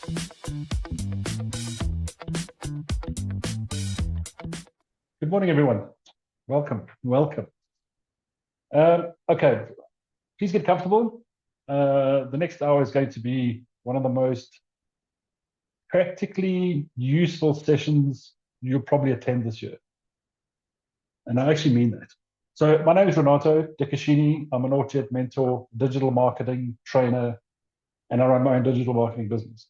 Good morning, everyone. Welcome. Okay, please get comfortable. The next hour is going to be one of the most practically useful sessions you'll probably attend this year. And I actually mean that. So my name is Renato Dequcinis. I'm an ORT Jet mentor, digital marketing trainer, and I run my own digital marketing business.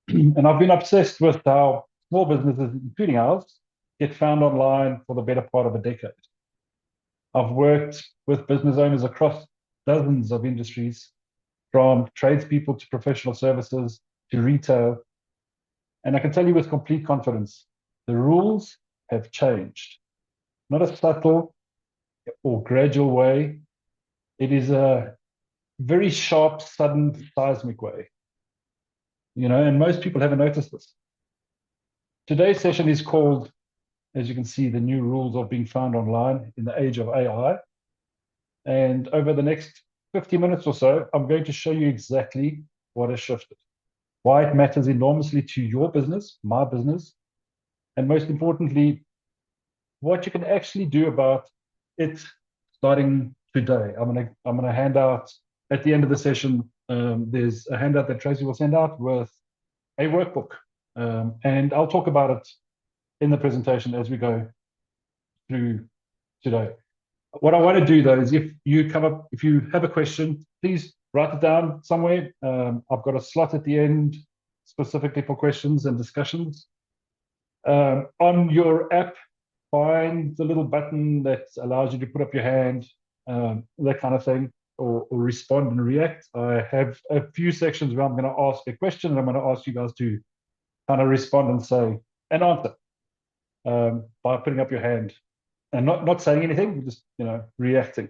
And I've been obsessed with how small businesses, including ours, get found online for the better part of a decade. I've worked with business owners across dozens of industries, from tradespeople to professional services to retail. And I can tell you with complete confidence, the rules have changed. Not a subtle or gradual way. It is a very sharp, sudden, seismic way. And most people haven't noticed this. Today's session is called, as you can see, the new rules of being found online in the age of AI. And over the next 50 minutes or so, I'm going to show you exactly what has shifted, why it matters enormously to your business, my business, and most importantly, what you can actually do about it starting today. I'm gonna hand out at the end of the session. There's a handout that Tracy will send out with a workbook, and I'll talk about it in the presentation as we go through today. What I want to do though is if you have a question, please write it down somewhere. I've got a slot at the end specifically for questions and discussions. On your app, find the little button that allows you to put up your hand, that kind of thing, or respond and react. I have a few sections where I'm going to ask a question and I'm going to ask you guys to kind of respond and say an answer by putting up your hand and not saying anything, just reacting.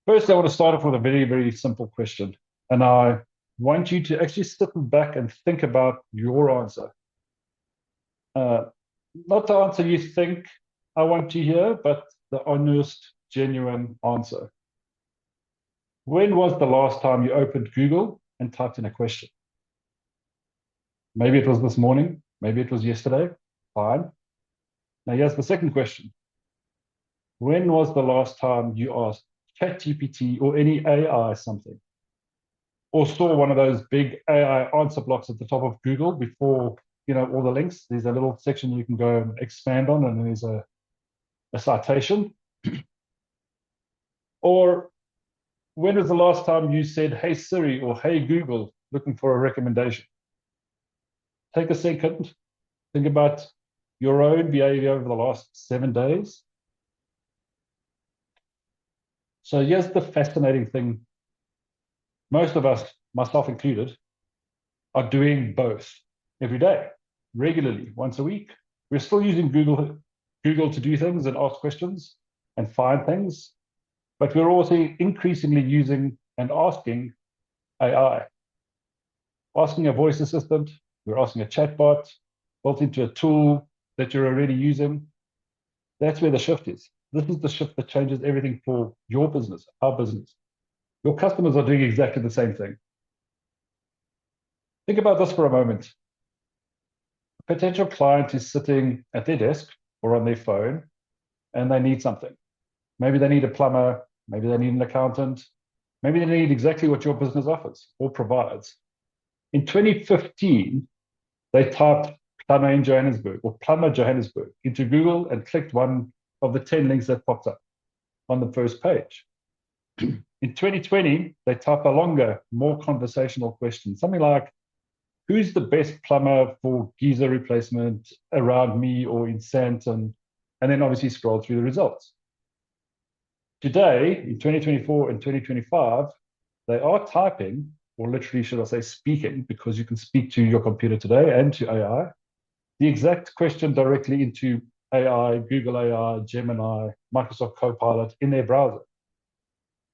First, I want to start off with a very, very simple question. And I want you to actually sit back and think about your answer. Not the answer you think I want to hear, but the honest, genuine answer. When was the last time you opened Google and typed in a question? Maybe it was this morning, maybe it was yesterday. Fine. Now here's the second question. When was the last time you asked ChatGPT or any AI something? Or saw one of those big AI answer blocks at the top of Google before all the links? There's a little section you can go and expand on, and there's a citation. Or when was the last time you said, "Hey Siri" or "Hey Google," looking for a recommendation? Take a second, think about your own behavior over the last 7 days. So here's the fascinating thing. Most of us, myself included, are doing both every day, regularly, once a week. We're still using Google to do things and ask questions and find things, but we're also increasingly using and asking AI. Asking a voice assistant, we're asking a chatbot built into a tool that you're already using. That's where the shift is. This is the shift that changes everything for your business, our business. Your customers are doing exactly the same thing. Think about this for a moment. A potential client is sitting at their desk or on their phone, and they need something. Maybe they need a plumber, maybe they need an accountant, maybe they need exactly what your business offers or provides. In 2015, they typed plumber in Johannesburg or plumber Johannesburg into Google and clicked one of the 10 links that popped up on the first page. In 2020, they type a longer, more conversational question, something like, who's the best plumber for geyser replacement around me or in Sandton? And then obviously scroll through the results. Today, in 2024 and 2025, they are typing, or literally, should I say, speaking, because you can speak to your computer today and to AI, the exact question directly into AI, Google AI, Gemini, Microsoft Copilot in their browser.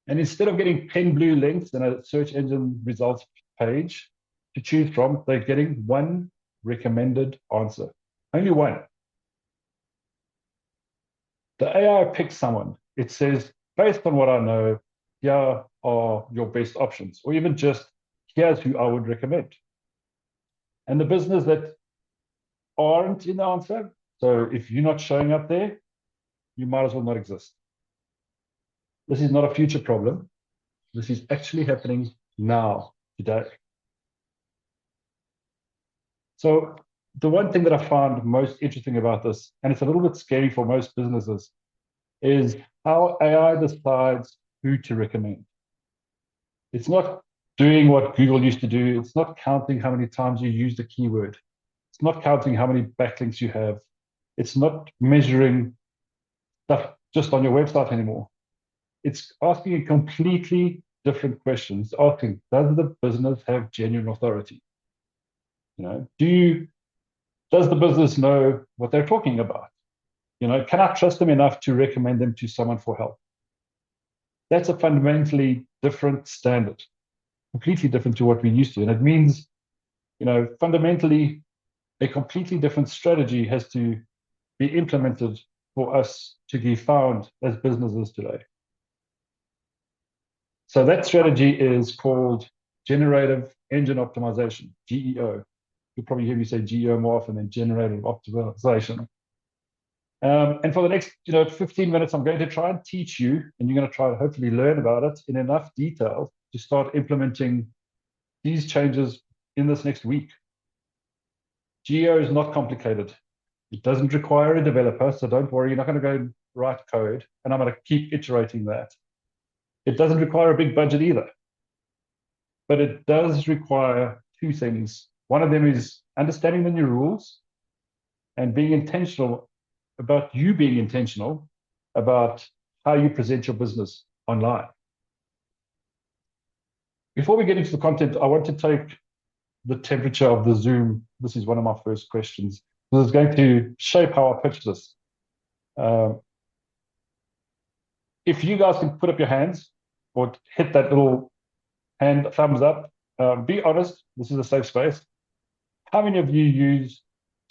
And instead of getting 10 blue links in a search engine results page to choose from, they're getting one recommended answer. Only one. The AI picks someone. It says, based on what I know, here are your best options. Or even just, here's who I would recommend. And the business that aren't in the answer, so if you're not showing up there, you might as well not exist. This is not a future problem. This is actually happening now, today. So the one thing that I found most interesting about this, and it's a little bit scary for most businesses, is how AI decides who to recommend. It's not doing what Google used to do. It's not counting how many times you use the keyword. It's not counting how many backlinks you have. It's not measuring stuff just on your website anymore. It's asking a completely different question. It's asking, does the business have genuine authority? Does the business know what they're talking about? Can I trust them enough to recommend them to someone for help? That's a fundamentally different standard, completely different to what we used to. And it means, fundamentally, a completely different strategy has to be implemented for us to be found as businesses today. So that strategy is called Generative Engine Optimization, GEO. You'll probably hear me say GEO more often than Generative Optimization. And for the next 15 minutes, I'm going to try and teach you, and you're going to try to hopefully learn about it in enough detail to start implementing these changes in this next week. GEO is not complicated. It doesn't require a developer, so don't worry, you're not going to go and write code, and I'm going to keep iterating that. It doesn't require a big budget either. But it does require two things. One of them is understanding the new rules and being intentional about you being intentional about how you present your business online. Before we get into the content, I want to take the temperature of the Zoom. This is one of my first questions. This is going to shape how I pitch this. If you guys can put up your hands or hit that little hand thumbs up, be honest, this is a safe space. How many of you use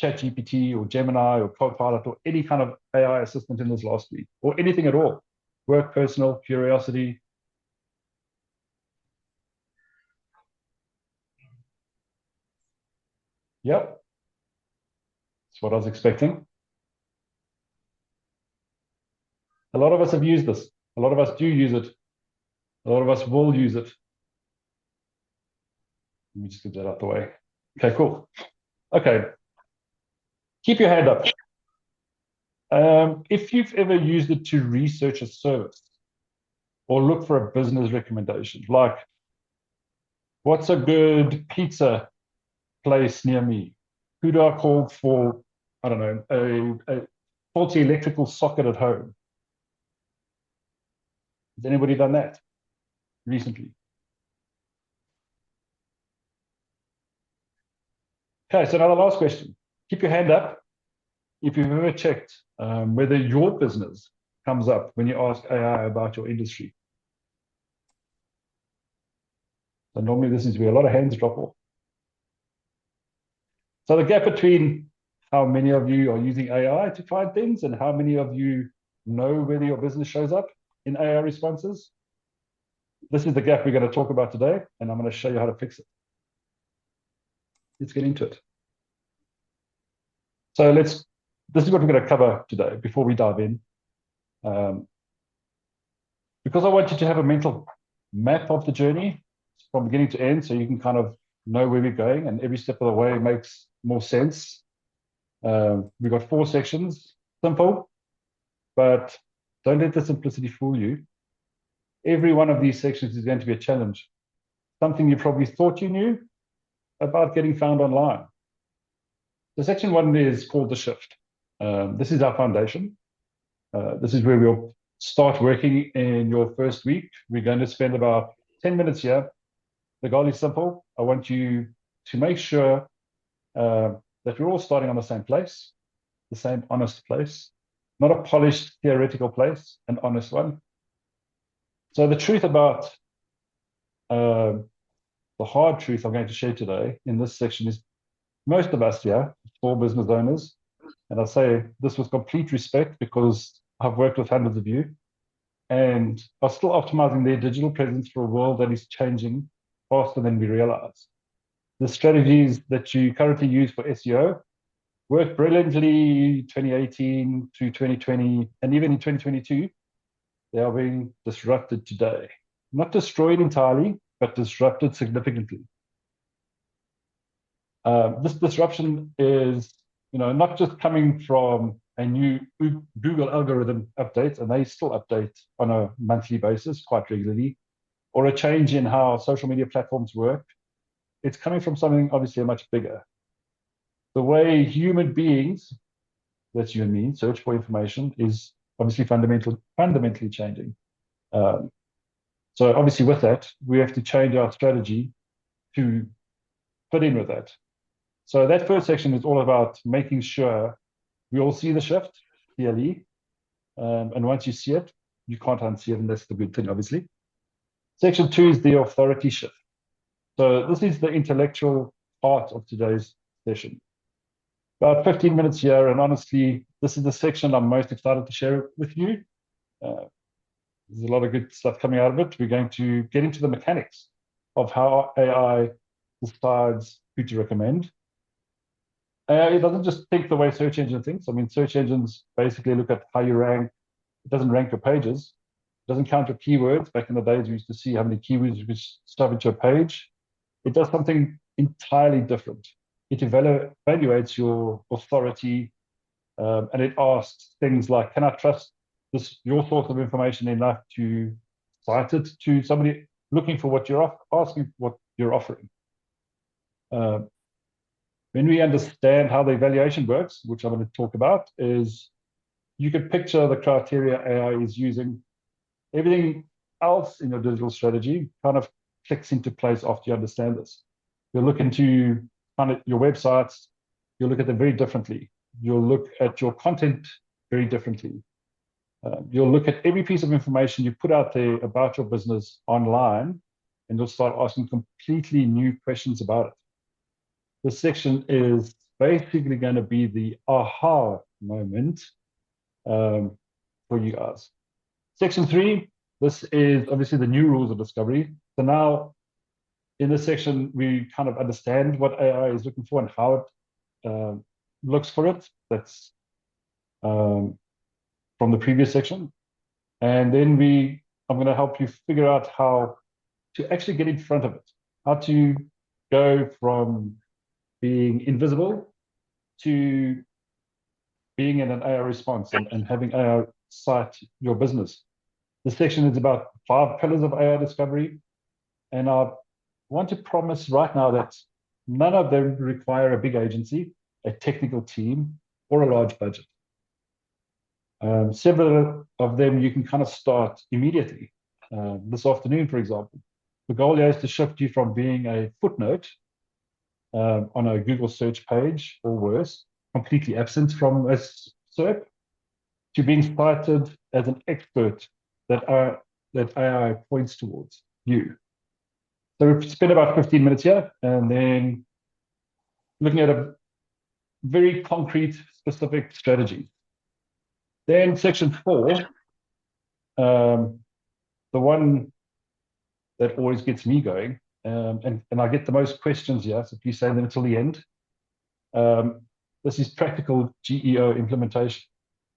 ChatGPT or Gemini or Copilot or any kind of AI assistant in this last week, or anything at all? Work, personal, curiosity? Yep. That's what I was expecting. A lot of us have used this. A lot of us do use it. A lot of us will use it. Let me just get that out the way. Okay, cool. Okay. Keep your hand up. If you've ever used it to research a service or look for a business recommendation, like what's a good pizza place near me? Who do I call for, I don't know, a faulty electrical socket at home? Has anybody done that recently? Okay, so now the last question. Keep your hand up if you've ever checked whether your business comes up when you ask AI about your industry. So normally this is where a lot of hands drop off. So the gap between how many of you are using AI to find things and how many of you know whether your business shows up in AI responses, this is the gap we're going to talk about today, and I'm going to show you how to fix it. Let's get into it. So this is what we're going to cover today before we dive in. Because I want you to have a mental map of the journey from beginning to end, so you can kind of know where we're going, and every step of the way makes more sense. We've got 4 sections, simple, but don't let the simplicity fool you. Every one of these sections is going to be a challenge. Something you probably thought you knew about getting found online. So section 1 is called the shift. This is our foundation. This is where we'll start working in your first week. We're going to spend about 10 minutes here. The goal is simple. I want you to make sure that we're all starting on the same place, the same honest place, not a polished theoretical place, an honest one. So the truth about the hard truth I'm going to share today in this section is most of us here, small business owners, and I say this with complete respect because I've worked with hundreds of you, and are still optimizing their digital presence for a world that is changing faster than we realize. The strategies that you currently use for SEO worked brilliantly 2018 to 2020, and even in 2022, they are being disrupted today. Not destroyed entirely, but disrupted significantly. This disruption is, not just coming from a new Google algorithm update, and they still update on a monthly basis quite regularly, or a change in how social media platforms work. It's coming from something obviously much bigger. The way human beings, that's you and me, search for information is obviously fundamentally changing. So obviously with that, we have to change our strategy to fit in with that. So that first section is all about making sure we all see the shift clearly. And once you see it, you can't unsee it, and that's the good thing, obviously. Section 2 is the authority shift. So this is the intellectual part of today's session. About 15 minutes here, and honestly, this is the section I'm most excited to share with you. There's a lot of good stuff coming out of it. We're going to get into the mechanics of how AI decides who to recommend. It doesn't just think the way search engine thinks. I mean, search engines basically look at how you rank. It doesn't rank your pages. It doesn't count your keywords. Back in the days, we used to see how many keywords you could stuff into your page. It does something entirely different. It evaluates your authority, and it asks things like, can I trust your source of information enough to cite it to somebody looking for what you're asking, what you're offering? When we understand how the evaluation works, which I'm going to talk about, is you can picture the criteria AI is using. Everything else in your digital strategy kind of clicks into place after you understand this. You'll look into your websites, you'll look at them very differently. You'll look at your content very differently. You'll look at every piece of information you put out there about your business online, and you'll start asking completely new questions about it. This section is basically going to be the aha moment for you guys. Section 3, this is obviously the new rules of discovery. So now in this section, we kind of understand what AI is looking for and how it looks for it. That's from the previous section. And then I'm going to help you figure out how to actually get in front of it, how to go from being invisible to being in an AI response and having AI cite your business. This section is about 5 pillars of AI discovery. And I want to promise right now that none of them require a big agency, a technical team, or a large budget. Several of them you can kind of start immediately. This afternoon, for example. The goal here is to shift you from being a footnote on a Google search page, or worse, completely absent from a SERP, to being cited as an expert that AI points towards you. So we've spent about 15 minutes here, and then looking at a very concrete, specific strategy. Then section 4, the one that always gets me going, and I get the most questions here, so please save them until the end. This is practical GEO implementation.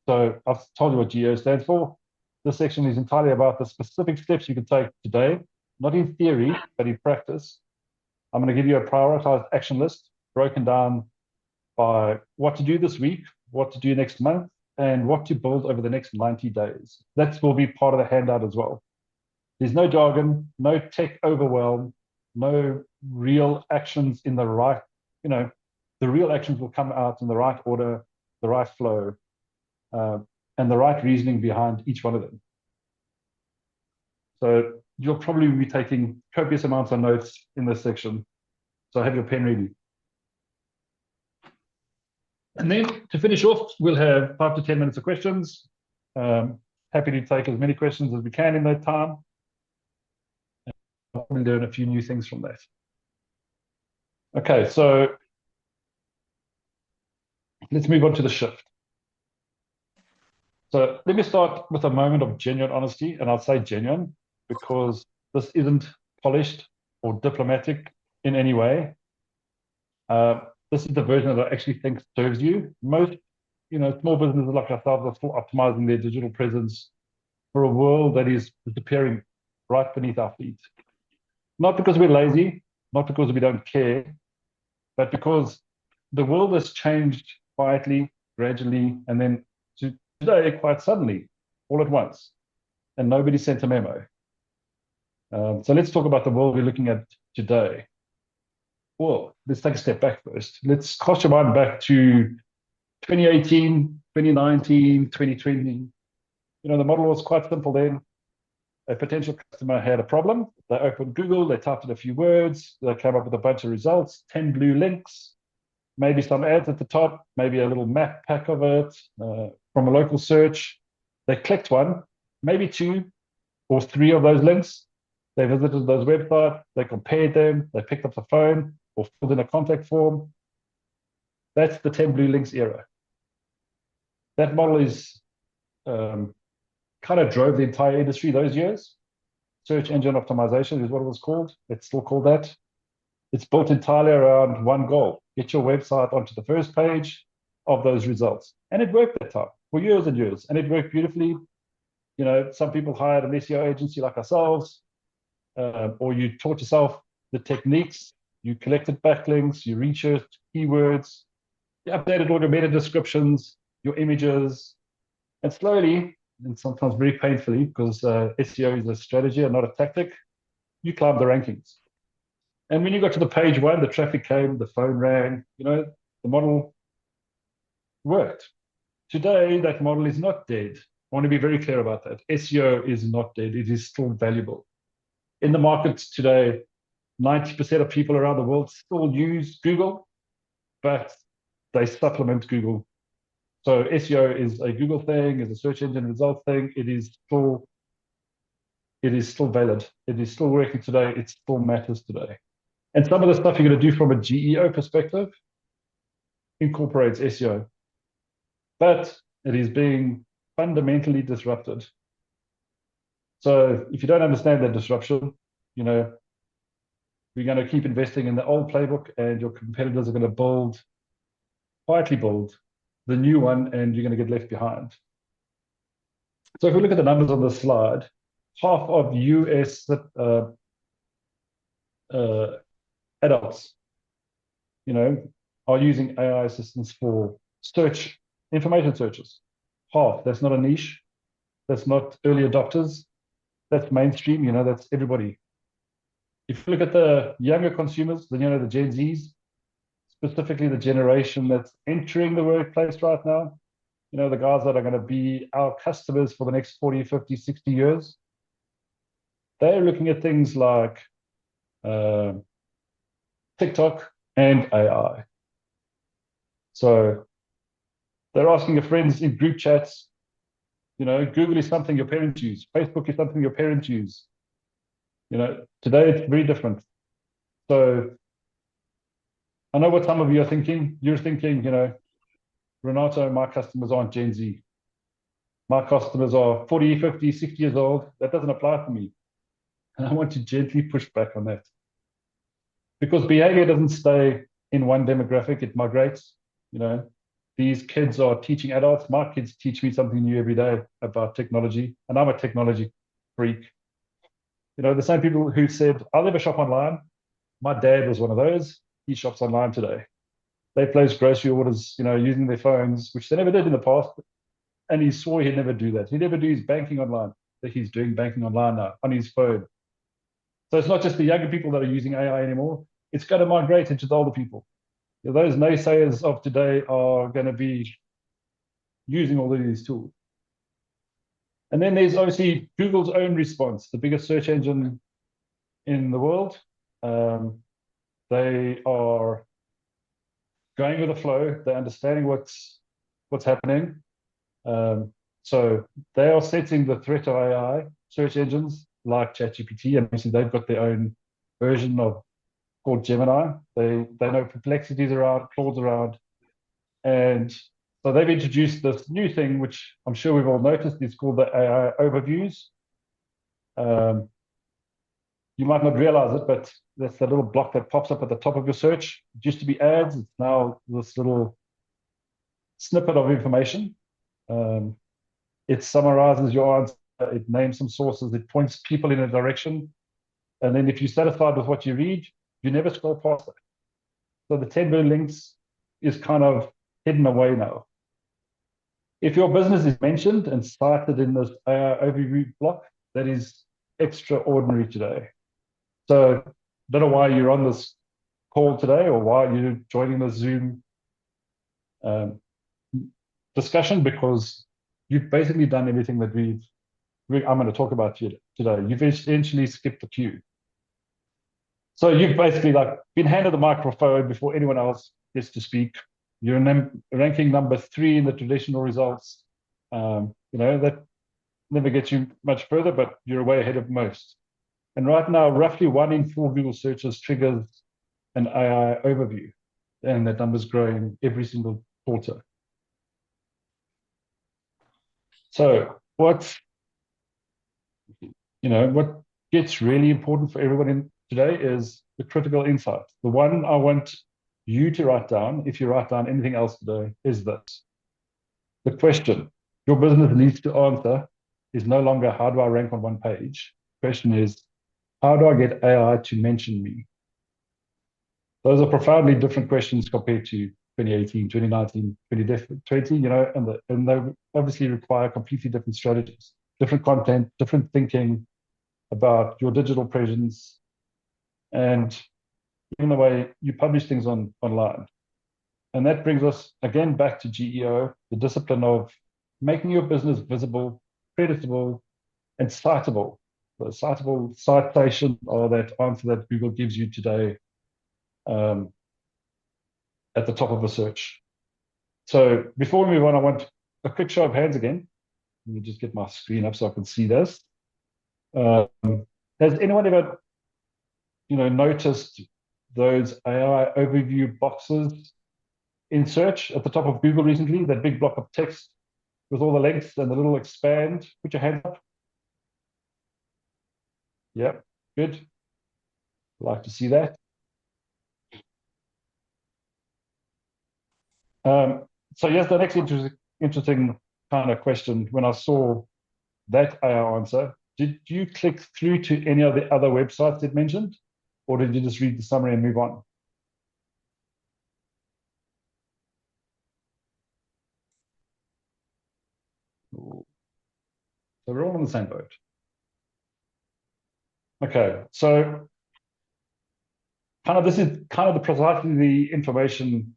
So I've told you what GEO stands for. This section is entirely about the specific steps you can take today, not in theory, but in practice. I'm going to give you a prioritized action list broken down by what to do this week, what to do next month, and what to build over the next 90 days. That will be part of the handout as well. There's no jargon, no tech overwhelm, no real actions in the right, the real actions will come out in the right order, the right flow, and the right reasoning behind each one of them. So you'll probably be taking copious amounts of notes in this section. So have your pen ready. And then to finish off, we'll have 5 to 10 minutes of questions. Happy to take as many questions as we can in that time. And I'll probably learn a few new things from that. Okay, so let's move on to the shift. So let me start with a moment of genuine honesty, and I'll say genuine because this isn't polished. or diplomatic in any way. This is the version that I actually think serves you. Most, small businesses like ourselves are still optimizing their digital presence for a world that is disappearing right beneath our feet. Not because we're lazy, not because we don't care, but because the world has changed quietly, gradually, and then today quite suddenly, all at once, and nobody sent a memo. So let's talk about the world we're looking at today. Well, let's take a step back first. Let's cast your mind back to 2018, 2019, 2020. The model was quite simple then. A potential customer had a problem. They opened Google, they typed in a few words, they came up with a bunch of results, 10 blue links, maybe some ads at the top, maybe a little map pack of it from a local search. They clicked one, maybe two or three of those links. They visited those websites, they compared them, they picked up the phone or filled in a contact form. That's the 10 blue links era. That model is kind of drove the entire industry those years. Search engine optimization is what it was called. It's still called that. It's built entirely around one goal: get your website onto the first page of those results. And it worked that time for years and years. And it worked beautifully. Some people hired an SEO agency like ourselves, or you taught yourself the techniques, you collected backlinks, you researched keywords, you updated all your meta descriptions, your images, and slowly, and sometimes very painfully, because SEO is a strategy and not a tactic, you climb the rankings. And when you got to the page one, the traffic came, the phone rang, the model worked. Today, that model is not dead. I want to be very clear about that. SEO is not dead. It is still valuable. In the markets today, 90% of people around the world still use Google, but they supplement Google. So SEO is a Google thing, is a search engine results thing. It is still valid. It is still working today. It still matters today. And some of the stuff you're going to do from a GEO perspective incorporates SEO, but it is being fundamentally disrupted. So if you don't understand that disruption, we're going to keep investing in the old playbook, and your competitors are going to quietly build the new one, and you're going to get left behind. So if we look at the numbers on this slide, half of US adults, are using AI assistants for information searches. Half. That's not a niche. That's not early adopters. That's mainstream. That's everybody. If you look at the younger consumers, the Gen Zs, specifically the generation that's entering the workplace right now, the guys that are going to be our customers for the next 40, 50, 60 years, they're looking at things like TikTok and AI. So they're asking their friends in group chats, Google is something your parents use. Facebook is something your parents use. Today it's very different. So I know what some of you are thinking. You're thinking, Renato, my customers aren't Gen Z. My customers are 40, 50, 60 years old. That doesn't apply to me. And I want to gently push back on that. Because behavior doesn't stay in one demographic, it migrates. These kids are teaching adults. My kids teach me something new every day about technology, and I'm a technology freak. The same people who said, I'll never shop online. My dad was one of those. He shops online today. They place grocery orders, using their phones, which they never did in the past. And he swore he'd never do that. He'd never do his banking online. But he's doing banking online now on his phone. So it's not just the younger people that are using AI anymore. It's going to migrate into the older people. Those naysayers of today are going to be using all of these tools. And then there's obviously Google's own response, the biggest search engine in the world. They are going with the flow. They're understanding what's happening. So they are setting the threat of AI. Search engines like ChatGPT, and obviously they've got their own version called Gemini. They know Perplexity's around, Claude's around, and so they've introduced this new thing, which I'm sure we've all noticed, is called the AI overviews. you might not realize it, but that's the little block that pops up at the top of your search. It used to be ads. It's now this little snippet of information. It summarizes your answer. It names some sources. It points people in a direction. And then if you're satisfied with what you read, you never scroll past it. So the 10 million links is kind of hidden away now. If your business is mentioned and cited in this overview block, that is extraordinary today. So don't know why you're on this call today or why you're joining the Zoom discussion, because you've basically done everything that I'm going to talk about today. You've essentially skipped the queue. So you've basically been handed the microphone before anyone else gets to speak. You're ranking number 3 in the traditional results. That never gets you much further, but you're way ahead of most. And right now, roughly 1 in 4 Google searches triggers an AI overview, and that number's growing every single quarter. So what gets really important for everyone today is the critical insight. The one I want you to write down, if you write down anything else today, is this. The question your business needs to answer is no longer how do I rank on one page. The question is, how do I get AI to mention me? Those are profoundly different questions compared to 2018, 2019, 2020, and they obviously require completely different strategies, different content, different thinking about your digital presence, and even the way you publish things online. And that brings us again back to GEO, the discipline of making your business visible, creditable, and citable. The citable citation or that answer that Google gives you today at the top of a search. So before we move on, I want a quick show of hands again. Let me just get my screen up so I can see this. Has anyone ever, noticed those AI overview boxes in search at the top of Google recently? That big block of text with all the links and the little expand. Put your hand up. Yeah, good. Like to see that. So yes, the next interesting kind of question. When I saw that AI answer, did you click through to any of the other websites it mentioned, or did you just read the summary and move on? So we're all on the same boat. Okay, so this is precisely the information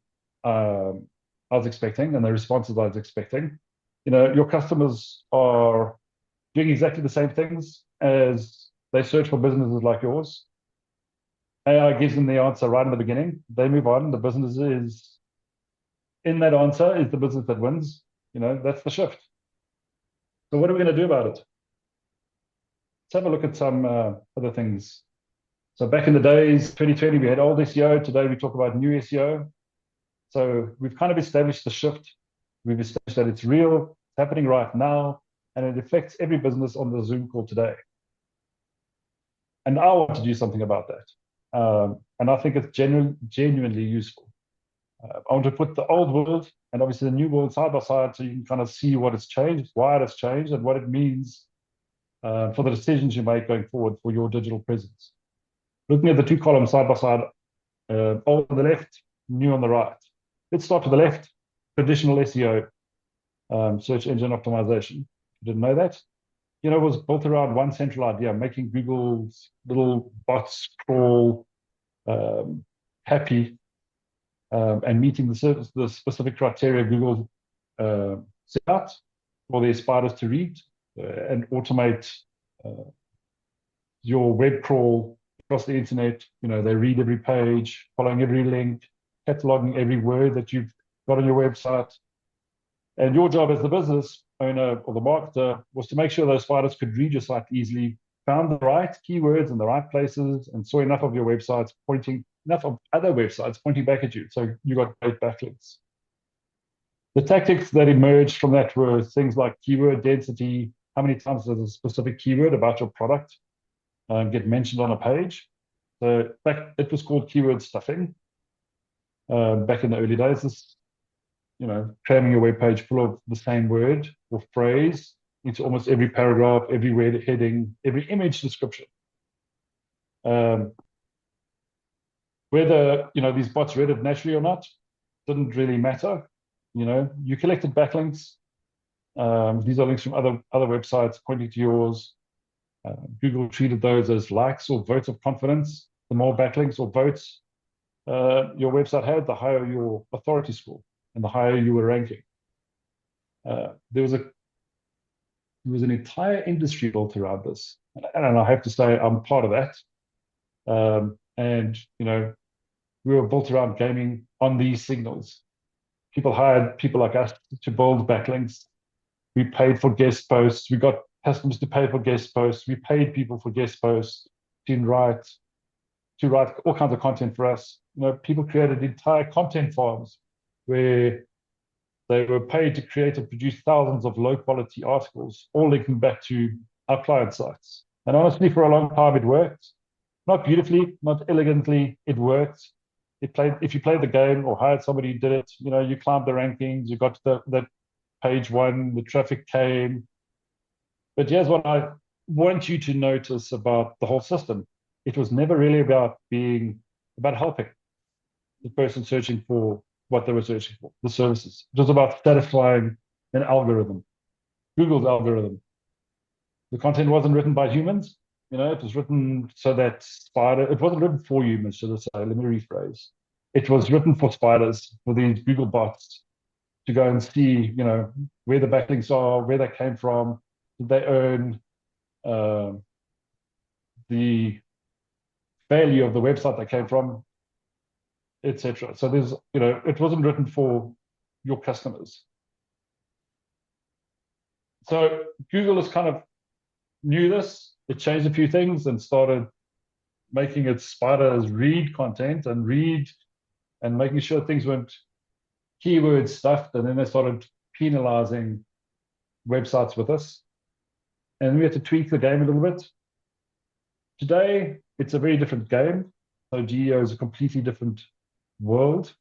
I was expecting and the responses I was expecting. Your customers are doing exactly the same things as they search for businesses like yours. AI gives them the answer right in the beginning. They move on. The business is in that answer is the business that wins. That's the shift. So what are we going to do about it? Let's have a look at some other things. So back in the days, 2020, we had old SEO. Today, we talk about new SEO. So we've kind of established the shift. We've established that it's real, it's happening right now, and it affects every business on the Zoom call today. And I want to do something about that. And I think it's genuinely useful. I want to put the old world and obviously the new world side by side so you can kind of see what has changed, why it has changed, and what it means for the decisions you make going forward for your digital presence. Looking at the two columns side by side, old on the left, new on the right. Let's start to the left, traditional SEO, search engine optimization. You didn't know that? It was built around one central idea, making Google's little bots crawl happy and meeting the specific criteria Google set out for their spiders to read and automate your web crawl across the internet. They read every page, following every link, cataloging every word that you've got on your website. And your job as the business owner or the marketer was to make sure those spiders could read your site easily, found the right keywords in the right places, and saw enough of your websites enough of other websites pointing back at you. So you got great backlinks. The tactics that emerged from that were things like keyword density. How many times does a specific keyword about your product get mentioned on a page. So back, it was called keyword stuffing back in the early days. This, cramming your web page full of the same word or phrase into almost every paragraph, every word heading, every image description. Whether these bots read it naturally or not didn't really matter. You collected backlinks. These are links from other websites pointing to yours. Google treated those as likes or votes of confidence. The more backlinks or votes your website had, the higher your authority score and the higher you were ranking. There was an entire industry built around this, and I have to say I'm part of that. And we were built around gaming on these signals. People hired people like us to build backlinks. We paid for guest posts. We got customers to pay for guest posts. We paid people for guest posts to write all kinds of content for us. People created entire content farms where they were paid to create and produce thousands of low-quality articles, all linking back to our client sites. And honestly, for a long time, it worked. Not beautifully, not elegantly, it worked. If you played the game or hired somebody who did it, you climbed the rankings, you got to the page one, the traffic came. But here's what I want you to notice about the whole system. It was never really about helping the person searching for what they were searching for, the services. It was about satisfying an algorithm, Google's algorithm. The content wasn't written by humans. It was written so that it wasn't written for humans, should I say. Let me rephrase. It was written for spiders, for these Google bots to go and see, where the backlinks are, where they came from, did they earn the value of the website they came from, etc. So there's, it wasn't written for your customers. So Google has kind of knew this. It changed a few things and started making its spiders read content and making sure things weren't keyword stuffed. And then they started penalizing websites with us. And we had to tweak the game a little bit. Today, it's a very different game. So GEO is a completely different world.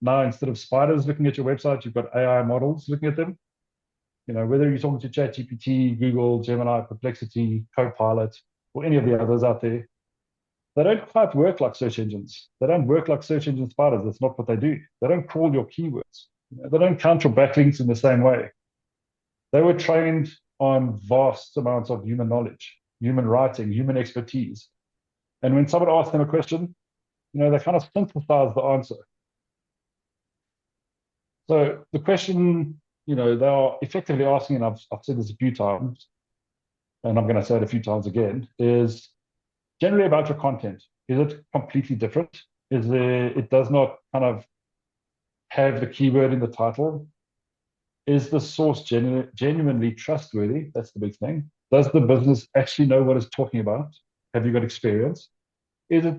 Now, instead of spiders looking at your website, you've got AI models looking at them. Whether you're talking to ChatGPT, Google, Gemini, Perplexity, Copilot, or any of the others out there, they don't quite work like search engines. They don't work like search engine spiders. That's not what they do. They don't crawl your keywords. They don't count your backlinks in the same way. They were trained on vast amounts of human knowledge, human writing, human expertise. And when someone asks them a question, they kind of synthesize the answer. So the question, they are effectively asking, and I've said this a few times, and I'm going to say it a few times again, is generally about your content. Is it completely different? It does not kind of have the keyword in the title? Is the source genuinely trustworthy? That's the big thing. Does the business actually know what it's talking about? Have you got experience? Is it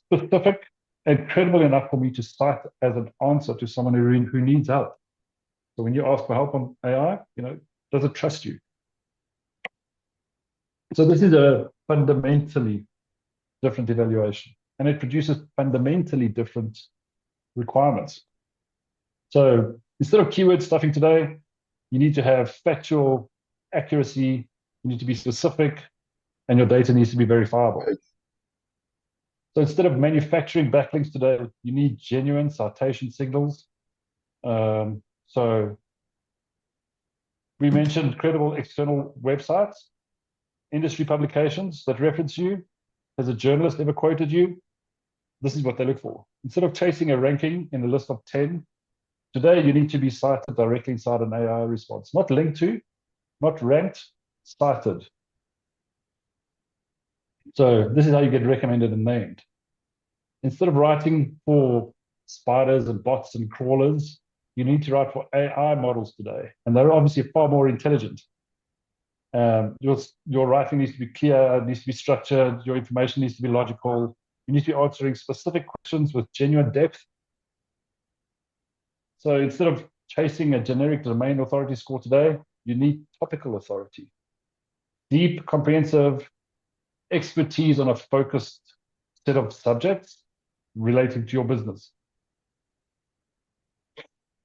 specific and credible enough for me to cite as an answer to someone who needs help? So when you ask for help on AI, does it trust you? So this is a fundamentally different evaluation, and it produces fundamentally different requirements. So instead of keyword stuffing today, you need to have factual accuracy, you need to be specific, and your data needs to be verifiable. So instead of manufacturing backlinks today, you need genuine citation signals. So we mentioned credible external websites, industry publications that reference you. Has a journalist ever quoted you? This is what they look for. Instead of chasing a ranking in the list of 10, today you need to be cited directly inside an AI response. Not linked to, not ranked, cited. So this is how you get recommended and named. Instead of writing for spiders and bots and crawlers, you need to write for AI models today. And they're obviously far more intelligent. Your writing needs to be clear, needs to be structured, your information needs to be logical. You need to be answering specific questions with genuine depth. So instead of chasing a generic domain authority score today, you need topical authority. Deep, comprehensive, expertise on a focused set of subjects relating to your business.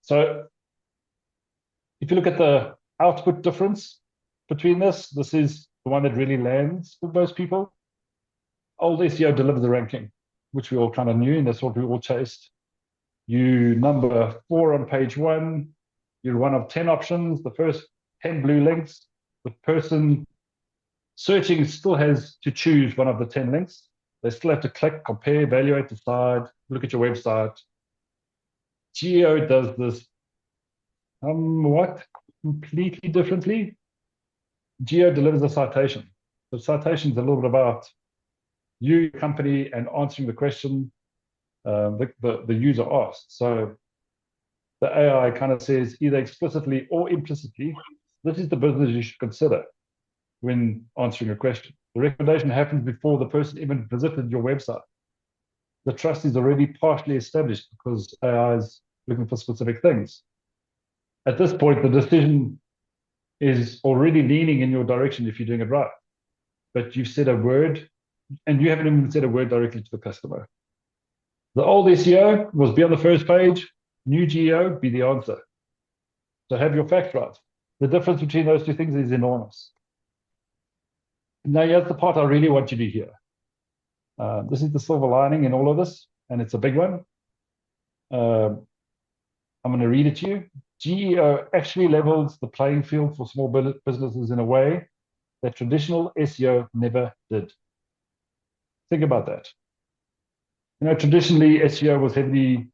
So if you look at the output difference between this is the one that really lands with most people. Old SEO delivers the ranking, which we all kind of knew, and that's what we all chased. You number 4 on page 1, you're one of 10 options, the first 10 blue links. The person searching still has to choose one of the 10 links. They still have to click, compare, evaluate, decide, look at your website. GEO does this completely differently. GEO delivers a citation. The citation is a little bit about you, your company, and answering the question the user asked. So the AI kind of says either explicitly or implicitly, this is the business you should consider when answering a question. The recommendation happens before the person even visited your website. The trust is already partially established because AI is looking for specific things. At this point, the decision is already leaning in your direction if you're doing it right. But you've said a word, and you haven't even said a word directly to the customer. The old SEO was be on the first page, new GEO, be the answer. So have your facts right. The difference between those two things is enormous. Now, here's the part I really want you to hear. This is the silver lining in all of this, and it's a big one. I'm going to read it to you. GEO actually levels the playing field for small businesses in a way that traditional SEO never did. Think about that. You know, traditionally, SEO was heavily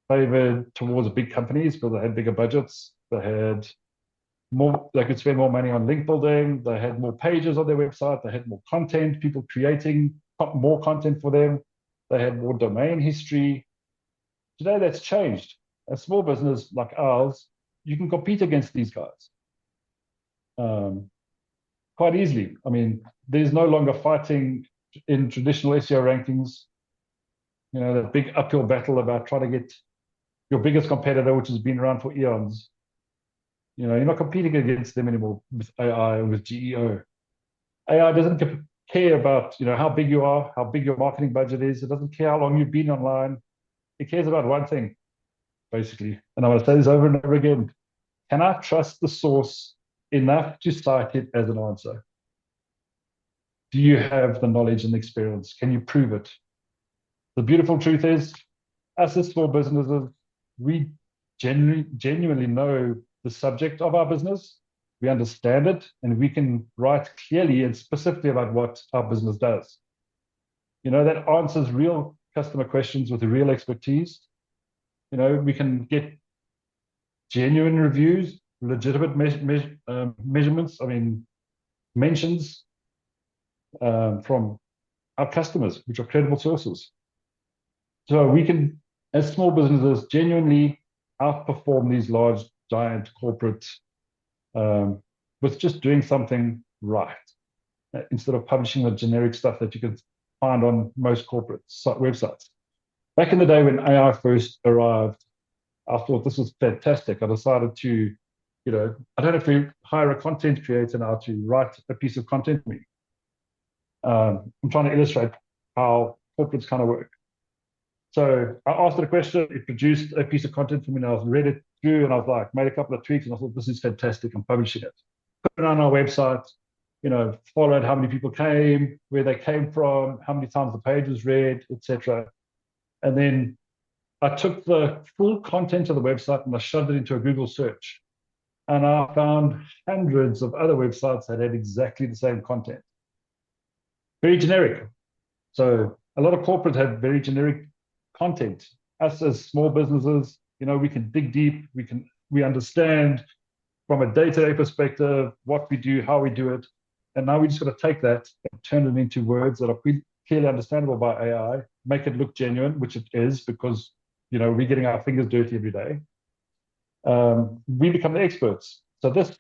favored towards big companies because they had bigger budgets. They could spend more money on link building. They had more pages on their website. They had more content, people creating more content for them. They had more domain history. Today, that's changed. A small business like ours, you can compete against these guys quite easily. I mean, there's no longer fighting in traditional SEO rankings. You know, that big uphill battle about trying to get your biggest competitor, which has been around for eons. You know, you're not competing against them anymore with AI or with GEO. AI doesn't care about, you know, how big you are, how big your marketing budget is. It doesn't care how long you've been online. It cares about one thing, basically. And I'm going to say this over and over again. Can I trust the source enough to cite it as an answer? Do you have the knowledge and experience? Can you prove it? The beautiful truth is, us as small businesses, we genuinely know the subject of our business. We understand it, and we can write clearly and specifically about what our business does. You know, that answers real customer questions with real expertise. You know, we can get genuine reviews, legitimate measurements, mentions from our customers, which are credible sources. So we can, as small businesses, genuinely outperform these large, giant corporates with just doing something right, instead of publishing the generic stuff that you can find on most corporate websites. Back in the day when AI first arrived, I thought this was fantastic. I decided to, you know, I don't have to hire a content creator now to write a piece of content for me. I'm trying to illustrate how corporates kind of work. So I asked it a question, it produced a piece of content for me, and I read it through, and I was like, made a couple of tweaks, and I thought, this is fantastic, I'm publishing it. Put it on our website, you know, followed how many people came, where they came from, how many times the page was read, etc. And then I took the full content of the website and I shoved it into a Google search. And I found hundreds of other websites that had exactly the same content. Very generic. So a lot of corporates have very generic content. Us as small businesses, you know, we can dig deep, we understand from a day-to-day perspective what we do, how we do it. And now we just got to take that and turn it into words that are clearly understandable by AI, make it look genuine, which it is, because, you know, we're getting our fingers dirty every day. We become the experts. So this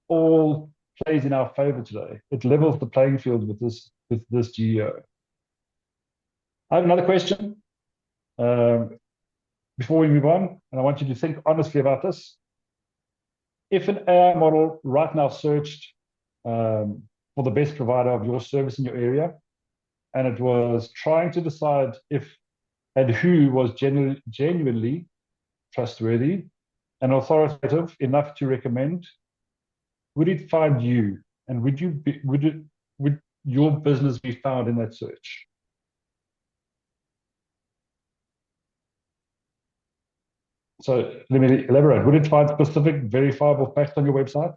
all plays in our favor today. It levels the playing field with this GEO. I have another question before we move on, and I want you to think honestly about this. If an AI model right now searched for the best provider of your service in your area, and it was trying to decide if and who was genuinely trustworthy and authoritative enough to recommend. Would it find you, and would your business be found in that search? So let me elaborate. Would it find specific verifiable facts on your website?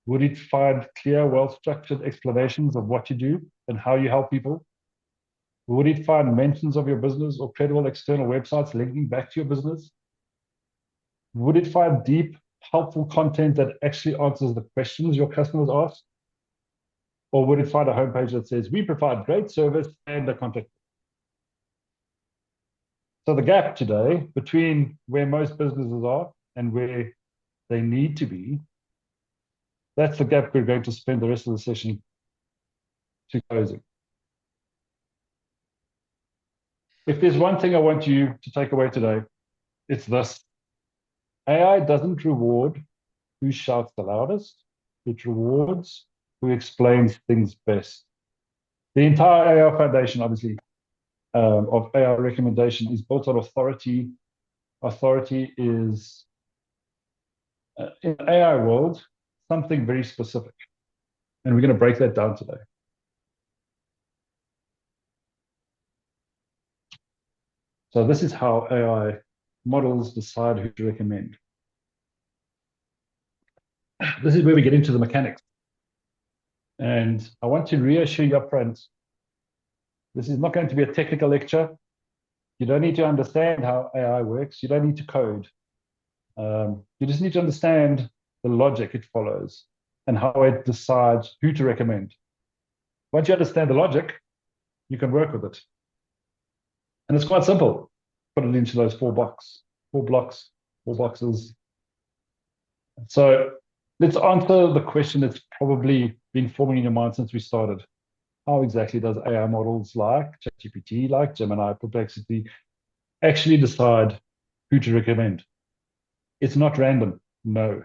Would it find clear, well-structured explanations of what you do and how you help people? Would it find mentions of your business or credible external websites linking back to your business? Would it find deep, helpful content that actually answers the questions your customers ask? Or would it find a homepage that says, we provide great service and a contact? So the gap today between where most businesses are and where they need to be, that's the gap we're going to spend the rest of the session to closing. If there's one thing I want you to take away today, it's this. AI doesn't reward who shouts the loudest. It rewards who explains things best. The entire AI foundation, obviously, of AI recommendation is built on authority. Authority is, in the AI world, something very specific. And we're going to break that down today. So this is how AI models decide who to recommend. This is where we get into the mechanics. And I want to reassure you up front, this is not going to be a technical lecture. You don't need to understand how AI works. You don't need to code. You just need to understand the logic it follows and how it decides who to recommend. Once you understand the logic, you can work with it. And it's quite simple. Put it into those four boxes. So let's answer the question that's probably been forming in your mind since we started. How exactly does AI models like ChatGPT, like Gemini, Perplexity, actually decide who to recommend? It's not random. No,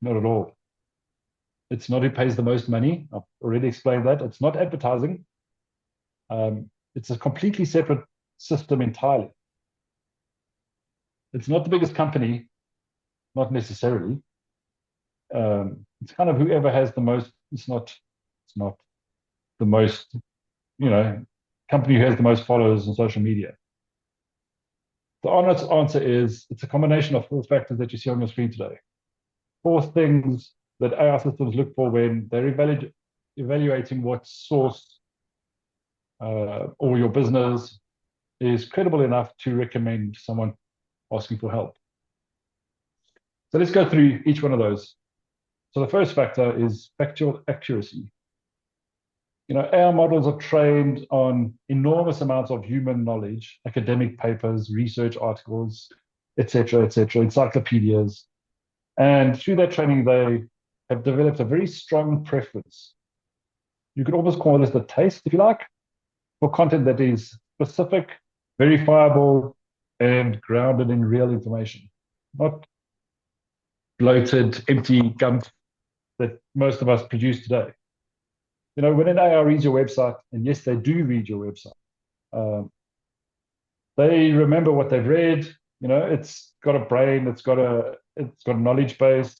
not at all. It's not who pays the most money. I've already explained that. It's not advertising. It's a completely separate system entirely. It's not the biggest company, not necessarily. It's kind of whoever has the most. It's not the most, company who has the most followers on social media. The honest answer is it's a combination of four factors that you see on your screen today. Four things that AI systems look for when they're evaluating what source or your business is credible enough to recommend someone asking for help. So let's go through each one of those. So the first factor is factual accuracy. AI models are trained on enormous amounts of human knowledge, academic papers, research articles, etc., encyclopedias. And through that training, they have developed a very strong preference. You could almost call this the taste, if you like, for content that is specific, verifiable, and grounded in real information, not bloated, empty gump that most of us produce today. When an AI reads your website, and yes, they do read your website, they remember what they've read. It's got a brain, it's got a knowledge base.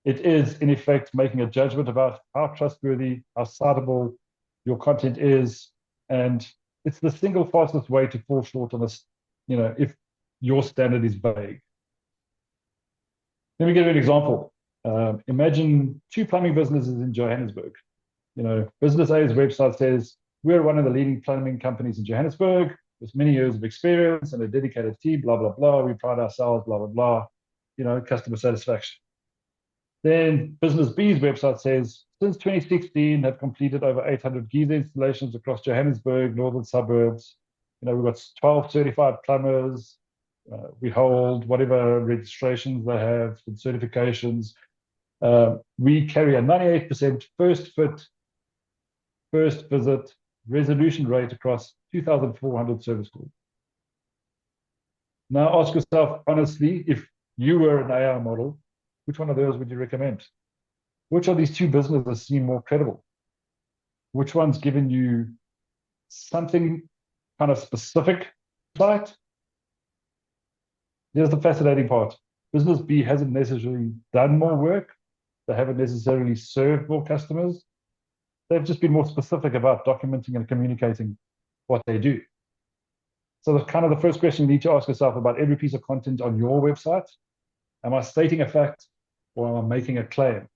It is, in effect, making a judgment about how trustworthy, how citable your content is. And it's the single fastest way to fall short on this, if your standard is vague. Let me give you an example. Imagine two plumbing businesses in Johannesburg. Business A's website says, we're one of the leading plumbing companies in Johannesburg with many years of experience and a dedicated team, blah, blah, blah. We pride ourselves, blah, blah, blah, customer satisfaction. Then Business B's website says, since 2016, have completed over 800 geyser installations across Johannesburg, northern suburbs. We've got 12 certified plumbers. We hold whatever registrations they have and certifications. We carry a 98% first fit, first visit resolution rate across 2,400 service calls. Now ask yourself honestly, if you were an AI model, which one of those would you recommend? Which of these two businesses seem more credible? Which one's given you something kind of specific site. Here's the fascinating part. Business B hasn't necessarily done more work. They haven't necessarily served more customers. They've just been more specific about documenting and communicating what they do. So the first question you need to ask yourself about every piece of content on your website, am I stating a fact or am I making a claim?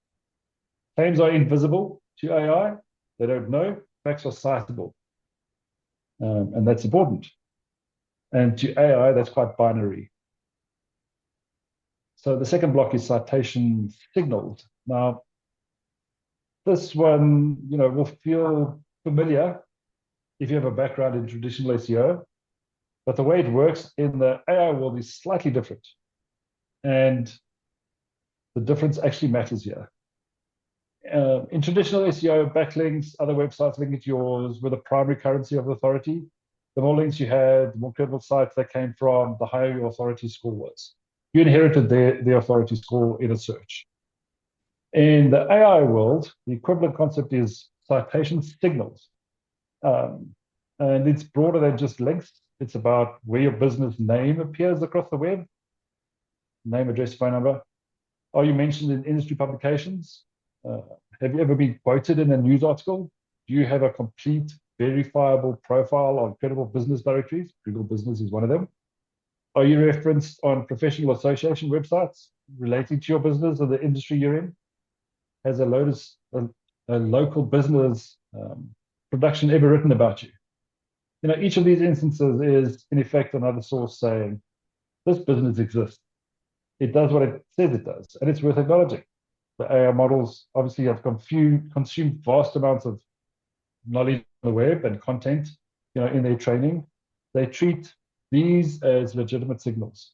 Claims are invisible to AI. They don't know. Facts are citable. And that's important. And to AI, that's quite binary. So the second block is citation signals. Now, this one, will feel familiar if you have a background in traditional SEO, but the way it works in the AI world is slightly different. And the difference actually matters here. In traditional SEO, backlinks, other websites linking to yours were the primary currency of authority. The more links you had, the more credible sites that came from, the higher your authority score was. You inherited their authority score in a search. In the AI world, the equivalent concept is citation signals. And it's broader than just links. It's about where your business name appears across the web, name, address, phone number. Are you mentioned in industry publications? Have you ever been quoted in a news article? Do you have a complete, verifiable profile on credible business directories? Google Business is one of them. Are you referenced on professional association websites relating to your business or the industry you're in? Has a local business production ever written about you? Each of these instances is, in effect, another source saying, this business exists. It does what it says it does, and it's worth acknowledging. The AI models obviously have consumed vast amounts of knowledge on the web and content, in their training. They treat these as legitimate signals.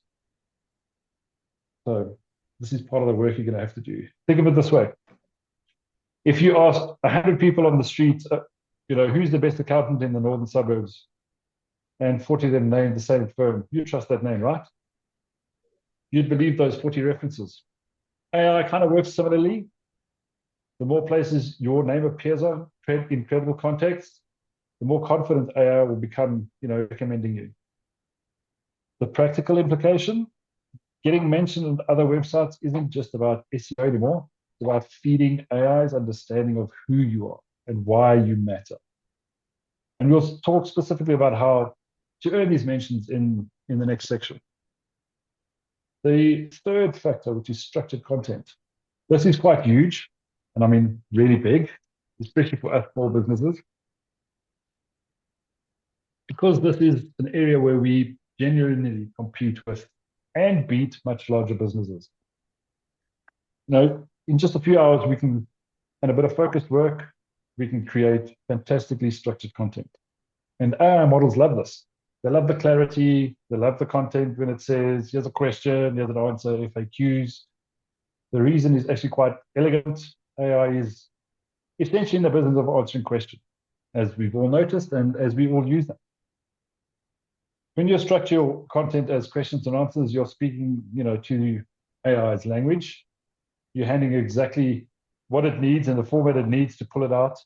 So this is part of the work you're going to have to do. Think of it this way. If you ask 100 people on the street, who's the best accountant in the northern suburbs, and 40 of them named the same firm, you trust that name, right? You'd believe those 40 references. AI kind of works similarly. The more places your name appears on in credible context, the more confident AI will become, recommending you. The practical implication, getting mentioned on other websites isn't just about SEO anymore. It's about feeding AI's understanding of who you are and why you matter. And we'll talk specifically about how to earn these mentions in the next section. The third factor, which is structured content. This is quite huge, and I mean really big, especially for us small businesses, because this is an area where we genuinely compete with and beat much larger businesses. In just a few hours, and a bit of focused work, we can create fantastically structured content. And AI models love this. They love the clarity. They love the content when it says, here's a question, here's an answer, FAQs. The reason is actually quite elegant. AI is essentially in the business of answering questions, as we've all noticed and as we all use them. When you structure your content as questions and answers, you're speaking, to AI's language. You're handing exactly what it needs and the format it needs to pull it out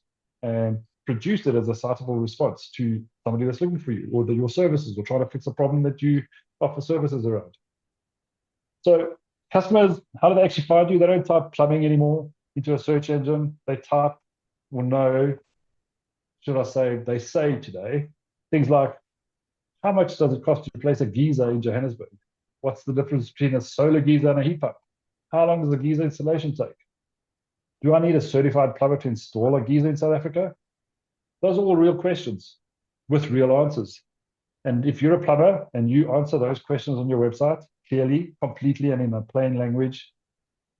and produce it as a citable response to somebody that's looking for you or your services or trying to fix a problem that you offer services around. So customers, how do they actually find you? They don't type plumbing anymore into a search engine. They type, they say today, things like, how much does it cost to replace a geyser in Johannesburg? What's the difference between a solar geyser and a heat pump? How long does a geyser installation take? Do I need a certified plumber to install a geyser in South Africa? Those are all real questions with real answers. And if you're a plumber and you answer those questions on your website clearly, completely, and in a plain language,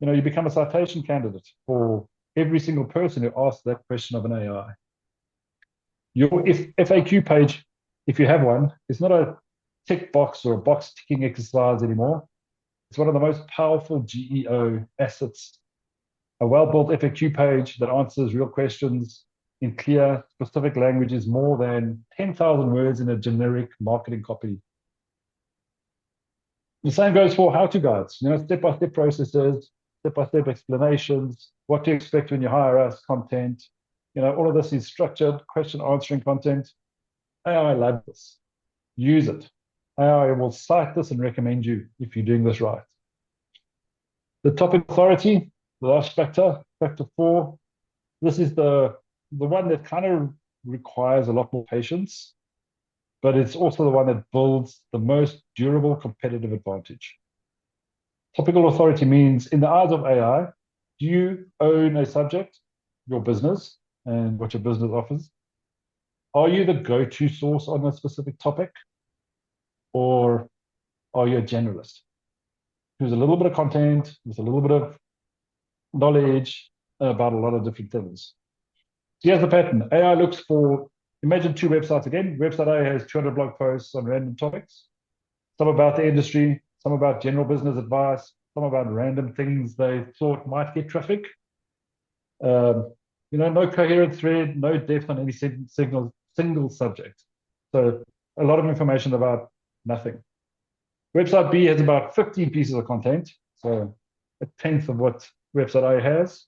you become a citation candidate for every single person who asks that question of an AI. Your FAQ page, if you have one, is not a tick box or a box ticking exercise anymore. It's one of the most powerful GEO assets. A well-built FAQ page that answers real questions in clear, specific language is more than 10,000 words in a generic marketing copy. The same goes for how-to guides, step-by-step processes, step-by-step explanations, what to expect when you hire us, content. All of this is structured, question answering content. AI loves this. Use it. AI will cite this and recommend you if you're doing this right. The topic authority, the last factor, factor 4, this is the one that kind of requires a lot more patience, but it's also the one that builds the most durable competitive advantage. Topical authority means, in the eyes of AI, do you own a subject, your business, and what your business offers? Are you the go-to source on a specific topic? Or are you a generalist who's a little bit of content with a little bit of knowledge about a lot of different things? So here's the pattern. AI looks for, imagine 2 websites again. Website A has 200 blog posts on random topics, some about the industry, some about general business advice, some about random things they thought might get traffic. No coherent thread, no depth on any single subject. So a lot of information about nothing. Website B has about 15 pieces of content, so a tenth of what website A has.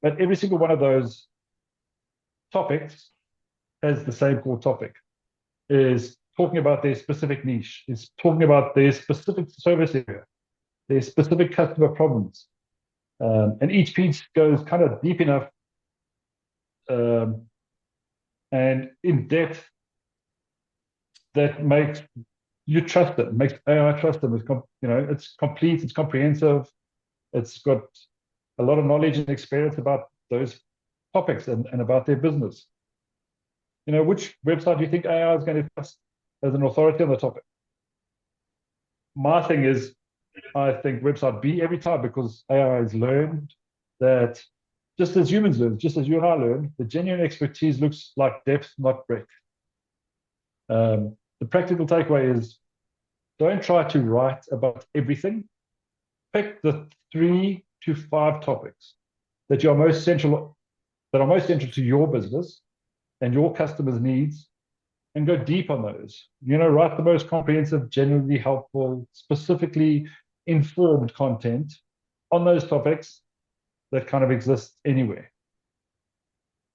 But every single one of those topics has the same core topic, is talking about their specific niche, is talking about their specific service area, their specific customer problems. And each piece goes kind of deep enough and in depth that makes you trust it, makes AI trust them. It's complete, it's comprehensive, it's got a lot of knowledge and experience about those topics and about their business. Which website do you think AI is going to trust as an authority on the topic? My thing is, I think website B every time, because AI has learned that, just as humans learn, just as you and I learn, the genuine expertise looks like depth, not breadth. The practical takeaway is, don't try to write about everything. Pick the 3 to 5 topics that are most central to your business and your customers' needs, and go deep on those. Write the most comprehensive, genuinely helpful, specifically informed content on those topics that kind of exist anywhere.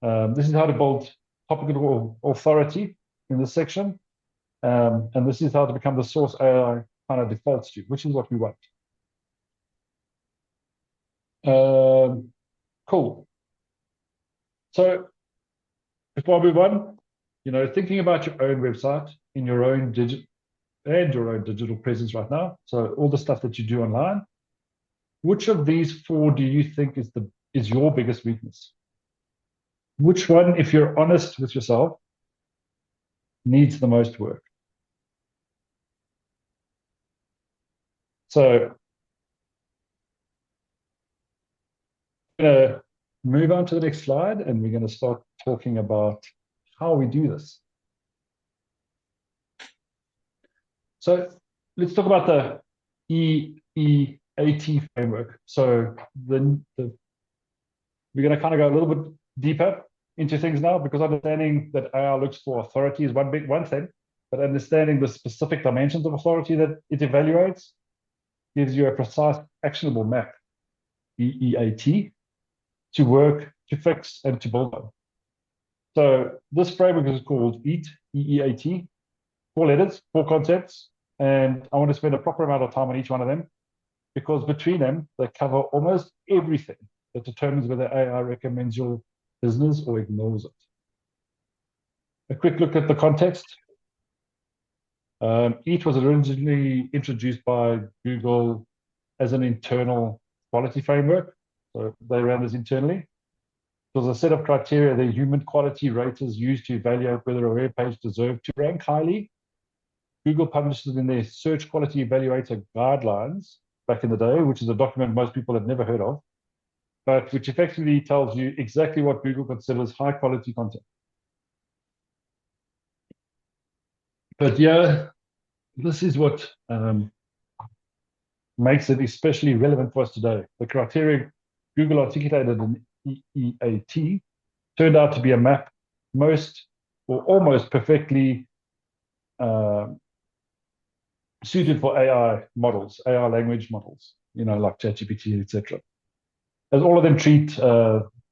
This is how to build topical authority in this section. And this is how to become the source AI kind of defaults to, which is what we want. Cool. So before we move on, thinking about your own website in your own digital presence right now. So all the stuff that you do online, which of these 4 do you think is your biggest weakness? Which one, if you're honest with yourself, needs the most work? So I'm going to move on to the next slide, and we're going to start talking about how we do this. So let's talk about the EEAT framework. So we're going to kind of go a little bit deeper into things now, because understanding that AI looks for authority is one thing, but understanding the specific dimensions of authority that it evaluates gives you a precise, actionable map, EEAT, to work, to fix, and to build on. So this framework is called EEAT, 4 letters, 4 concepts, and I want to spend a proper amount of time on each one of them, because between them, they cover almost everything that determines whether AI recommends your business or ignores it. A quick look at the context. EAT was originally introduced by Google as an internal quality framework. So they ran this internally. It was a set of criteria that human quality raters used to evaluate whether a web page deserved to rank highly. Google published it in their Search Quality Evaluator Guidelines back in the day, which is a document most people have never heard of, but which effectively tells you exactly what Google considers high quality content. But yeah, this is what makes it especially relevant for us today. The criteria Google articulated in EEAT turned out to be a map most or almost perfectly suited for AI models, AI language models, like ChatGPT, etc. As all of them treat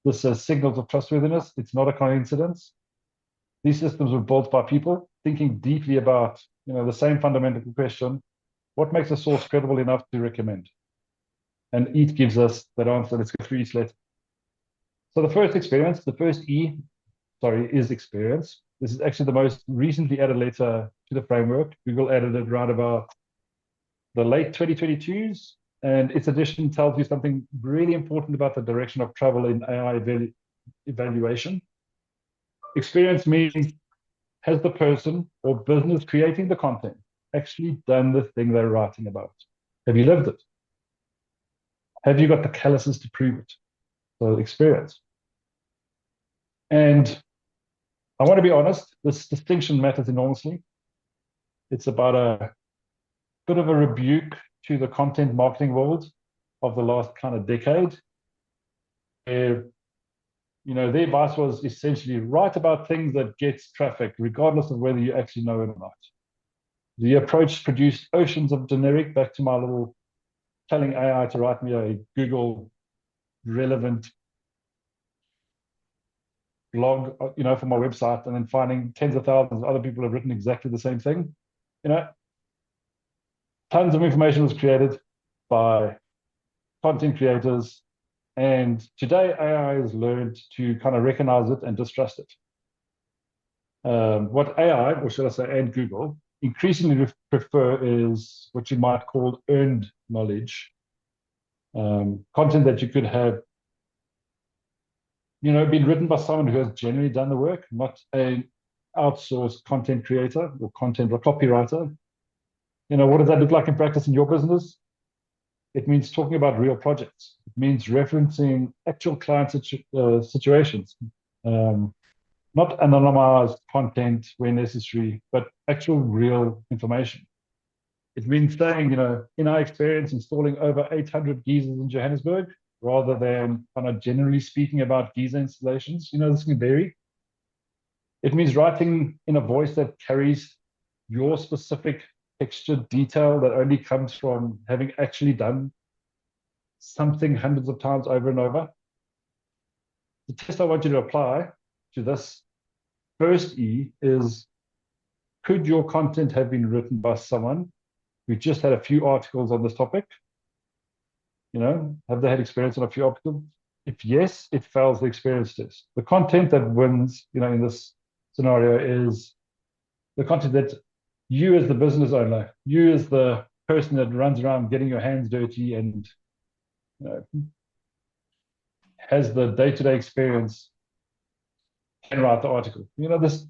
this as signals of trustworthiness, it's not a coincidence. These systems were built by people thinking deeply about, the same fundamental question: what makes a source credible enough to recommend? And each gives us that answer. Let's go through each letter. So the first E, is experience. This is actually the most recently added letter to the framework. Google added it right about the late 2022s, and its addition tells you something really important about the direction of travel in AI evaluation. Experience means, has the person or business creating the content actually done the thing they're writing about? Have you lived it? Have you got the calluses to prove it? So experience. And I want to be honest, this distinction matters enormously. It's about a bit of a rebuke to the content marketing world of the last kind of decade. Their advice was essentially write about things that gets traffic, regardless of whether you actually know it or not. The approach produced oceans of generic, back to my little telling AI to write me a Google relevant blog, for my website, and then finding tens of thousands of other people have written exactly the same thing. Tons of information was created by content creators, and today AI has learned to kind of recognize it and distrust it. What AI, or should I say, and Google, increasingly prefer is what you might call earned knowledge. Content that you could have, been written by someone who has genuinely done the work, not an outsourced content creator or content or copywriter. What does that look like in practice in your business? It means talking about real projects. It means referencing actual client situations, not anonymized content where necessary, but actual real information. It means saying, in our experience, installing over 800 geysers in Johannesburg, rather than kind of generally speaking about geyser installations. This can vary. It means writing in a voice that carries your specific textured detail that only comes from having actually done something hundreds of times over and over. The test I want you to apply to this first E is, could your content have been written by someone who just had a few articles on this topic? Have they had experience on a few articles? If yes, it fails the experience test. The content that wins, in this scenario, is the content that you as the business owner, you as the person that runs around getting your hands dirty and has the day-to-day experience, can write the article.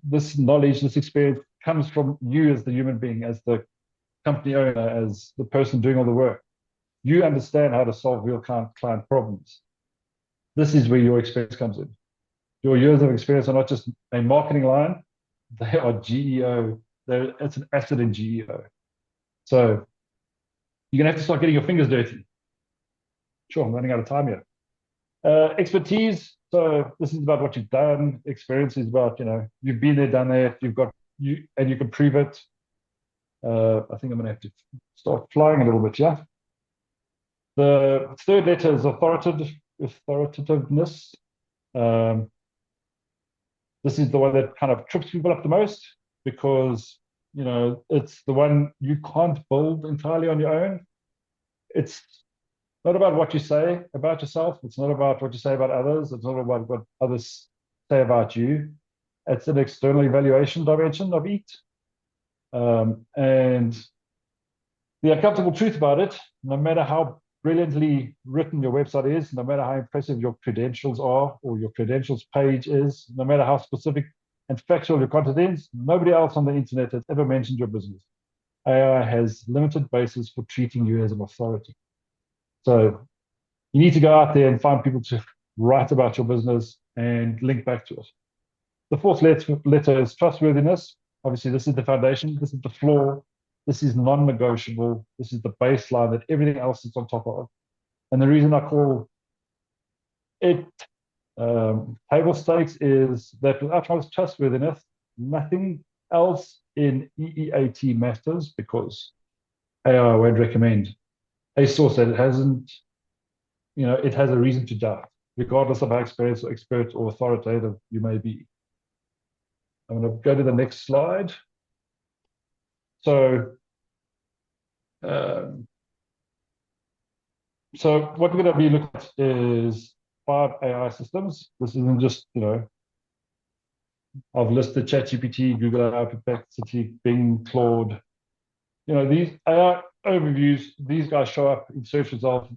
This knowledge, this experience comes from you as the human being, as the company owner, as the person doing all the work. You understand how to solve real client problems. This is where your experience comes in. Your years of experience are not just a marketing line, they are GEO. It's an asset in GEO. So you're going to have to start getting your fingers dirty. Sure, I'm running out of time here. Expertise. So this is about what you've done. Experience is about, you've been there, done that. And you can prove it. I think I'm going to have to start flying a little bit, yeah. The third letter is authoritativeness. This is the one that kind of trips people up the most, because it's the one you can't build entirely on your own. It's not about what you say about yourself. It's not about what you say about others. It's not about what others say about you. It's an external evaluation dimension of it. And the uncomfortable truth about it, no matter how brilliantly written your website is, no matter how impressive your credentials are or your credentials page is, no matter how specific and factual your content is, nobody else on the internet has ever mentioned your business. AI has limited basis for treating you as an authority. So you need to go out there and find people to write about your business and link back to it. The fourth letter is trustworthiness. Obviously, this is the foundation. This is the floor. This is non-negotiable. This is the baseline that everything else is on top of. And the reason I call it table stakes is that without trustworthiness, nothing else in EEAT matters, because AI won't recommend a source that it hasn't, it has a reason to doubt, regardless of how experienced or expert or authoritative you may be. I'm going to go to the next slide. So, um, so what we're going to be looking at is 5 AI systems. This isn't just, I've listed ChatGPT, Google AI, Perplexity, Bing, Claude. These AI overviews, these guys show up in search results.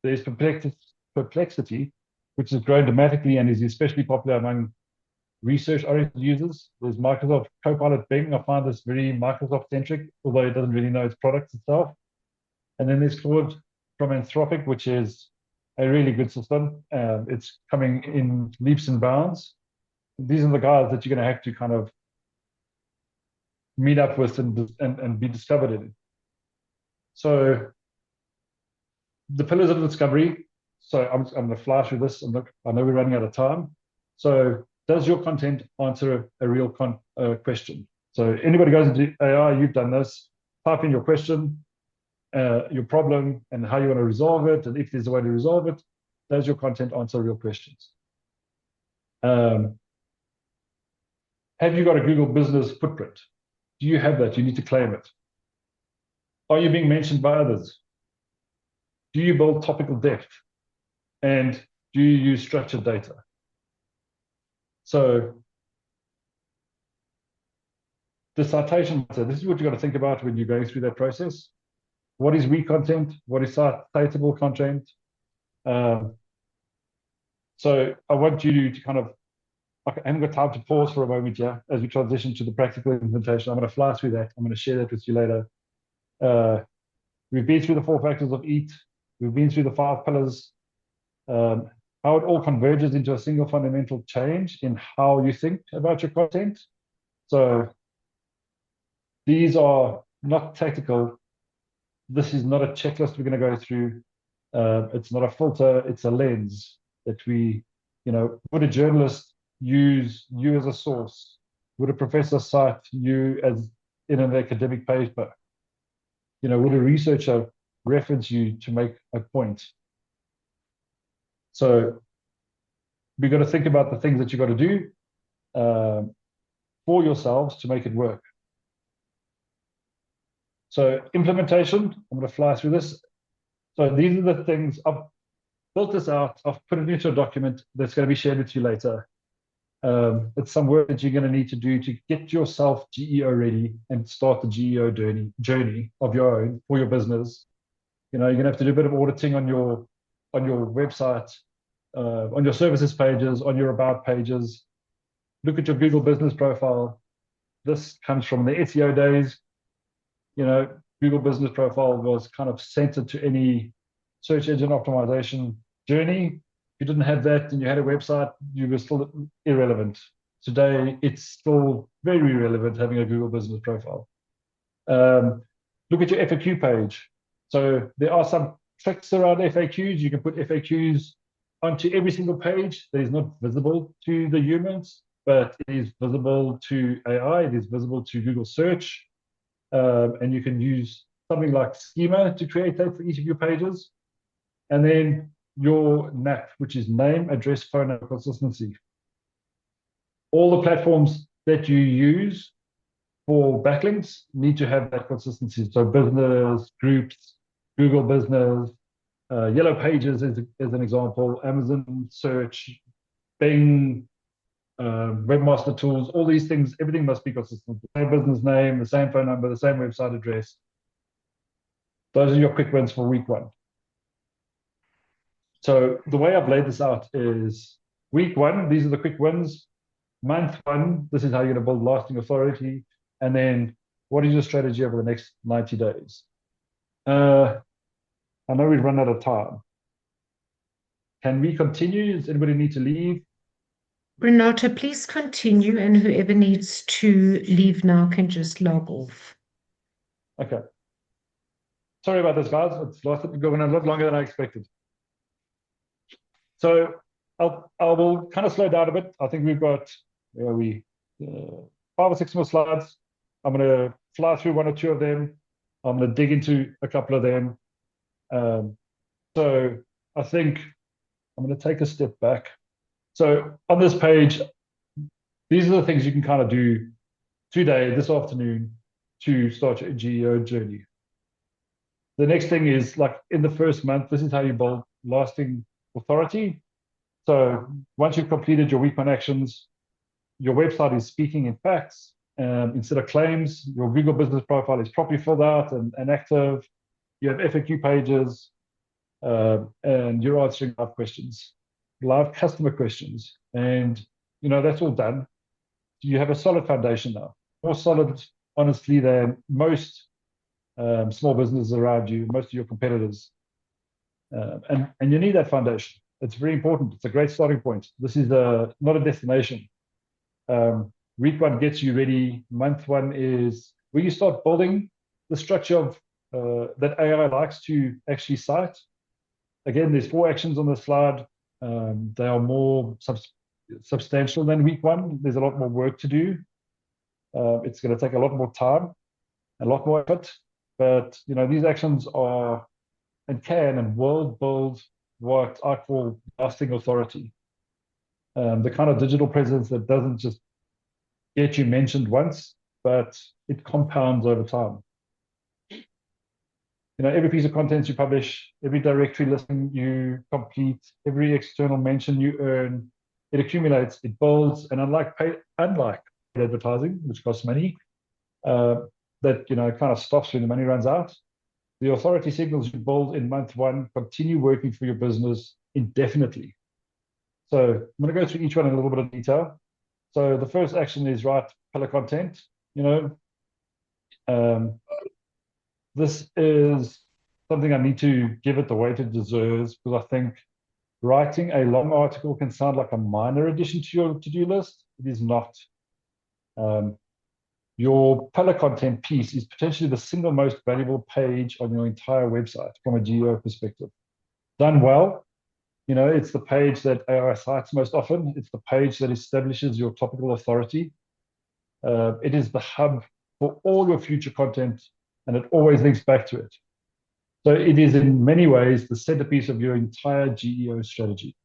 There's Perplexity, which has grown dramatically and is especially popular among research-oriented users. There's Microsoft Copilot Bing. I find this very Microsoft-centric, although it doesn't really know its products itself. And then there's Claude from Anthropic, which is a really good system. It's coming in leaps and bounds. These are the guys that you're going to have to kind of meet up with and be discovered in. So the pillars of discovery. So I'm going to fly through this. I know we're running out of time. So does your content answer a real question? So anybody goes into AI, you've done this. Type in your question, your problem, and how you want to resolve it, and if there's a way to resolve it. Does your content answer real questions? Have you got a Google business footprint? Do you have that? You need to claim it. Are you being mentioned by others? Do you build topical depth? And do you use structured data? So the citation, so this is what you've got to think about when you're going through that process. What is weak content? What is citable content? So I want you to kind of, I haven't got time to pause for a moment here as we transition to the practical implementation. I'm going to fly through that. I'm going to share that with you later. We've been through the 4 factors of EAT. We've been through the 5 pillars. How it all converges into a single fundamental change in how you think about your content. So these are not tactical. This is not a checklist we're going to go through. It's not a filter. It's a lens that we, would a journalist use you as a source? Would a professor cite you as in an academic paper? Would a researcher reference you to make a point? So we've got to think about the things that you've got to do for yourselves to make it work. So implementation, I'm going to fly through this. So these are the things, I've built this out, I've put it into a document that's going to be shared with you later. It's some work that you're going to need to do to get yourself GEO ready and start the GEO journey of your own for your business. You're going to have to do a bit of auditing on your website, on your services pages, on your about pages. Look at your Google business profile. This comes from the SEO days. Google business profile was kind of centered to any search engine optimization journey. If you didn't have that and you had a website, you were still irrelevant. Today, it's still very relevant having a Google business profile. Look at your FAQ page. So there are some tricks around FAQs. You can put FAQs onto every single page that is not visible to the humans, but it is visible to AI. It is visible to Google search. And you can use something like schema to create that for each of your pages. And then your NAP, which is name, address, phone number, consistency. All the platforms that you use for backlinks need to have that consistency. So business, groups, Google business, Yellow Pages as an example, Amazon search, Bing, webmaster tools, all these things, everything must be consistent. The same business name, the same phone number, the same website address. Those are your quick wins for week 1. So the way I've laid this out is week 1, these are the quick wins. Month 1, this is how you're going to build lasting authority. And then what is your strategy over the next 90 days? I know we've run out of time. Can we continue? Does anybody need to leave? Renato, please continue, and whoever needs to leave now can just log off. Okay. Sorry about this, guys. It's going a lot longer than I expected. So I will kind of slow down a bit. I think we've got 5 or 6 more slides. I'm going to fly through 1 or 2 of them. I'm going to dig into a couple of them. So I think I'm going to take a step back. So on this page, these are the things you can kind of do today, this afternoon, to start your GEO journey. The next thing is, like, in the first month, this is how you build lasting authority. So once you've completed your week one actions, your website is speaking in facts instead of claims. Your Google business profile is properly filled out and active. You have FAQ pages, and you're answering live customer questions. And, that's all done. You have a solid foundation now, more solid, honestly, than most small businesses around you, most of your competitors. And you need that foundation. It's very important. It's a great starting point. This is not a destination. Week one gets you ready. Month one is where you start building the structure of that AI likes to actually cite. Again, there's 4 actions on the slide. They are more substantial than week one. There's a lot more work to do. It's going to take a lot more time, a lot more effort. But these actions are and can and will build what I call lasting authority. The kind of digital presence that doesn't just get you mentioned once, but it compounds over time. Every piece of content you publish, every directory listing you complete, every external mention you earn, it accumulates, it builds, and unlike paid advertising, which costs money, that kind of stops when the money runs out. The authority signals you build in month one continue working for your business indefinitely. So I'm going to go through each one in a little bit of detail. So the first action is write pillar content. This is something I need to give it the weight it deserves, because I think writing a long article can sound like a minor addition to your to-do list. It is not. Your pillar content piece is potentially the single most valuable page on your entire website from a GEO perspective. Done well, it's the page that AI cites most often. It's the page that establishes your topical authority. It is the hub for all your future content, and it always links back to it. So it is in many ways the centerpiece of your entire GEO strategy.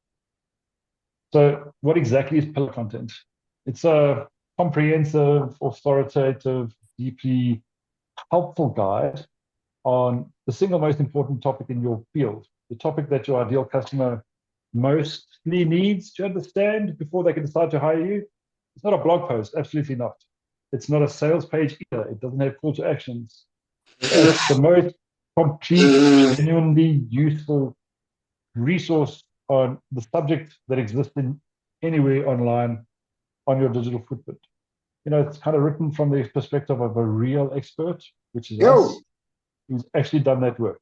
So what exactly is pillar content? It's a comprehensive, authoritative, deeply helpful guide on the single most important topic in your field, the topic that your ideal customer mostly needs to understand before they can decide to hire you. It's not a blog post, absolutely not. It's not a sales page either. It doesn't have call to actions. It's the most complete, genuinely useful resource on the subject that exists in anywhere online on your digital footprint. It's kind of written from the perspective of a real expert, which is us, who's actually done that work.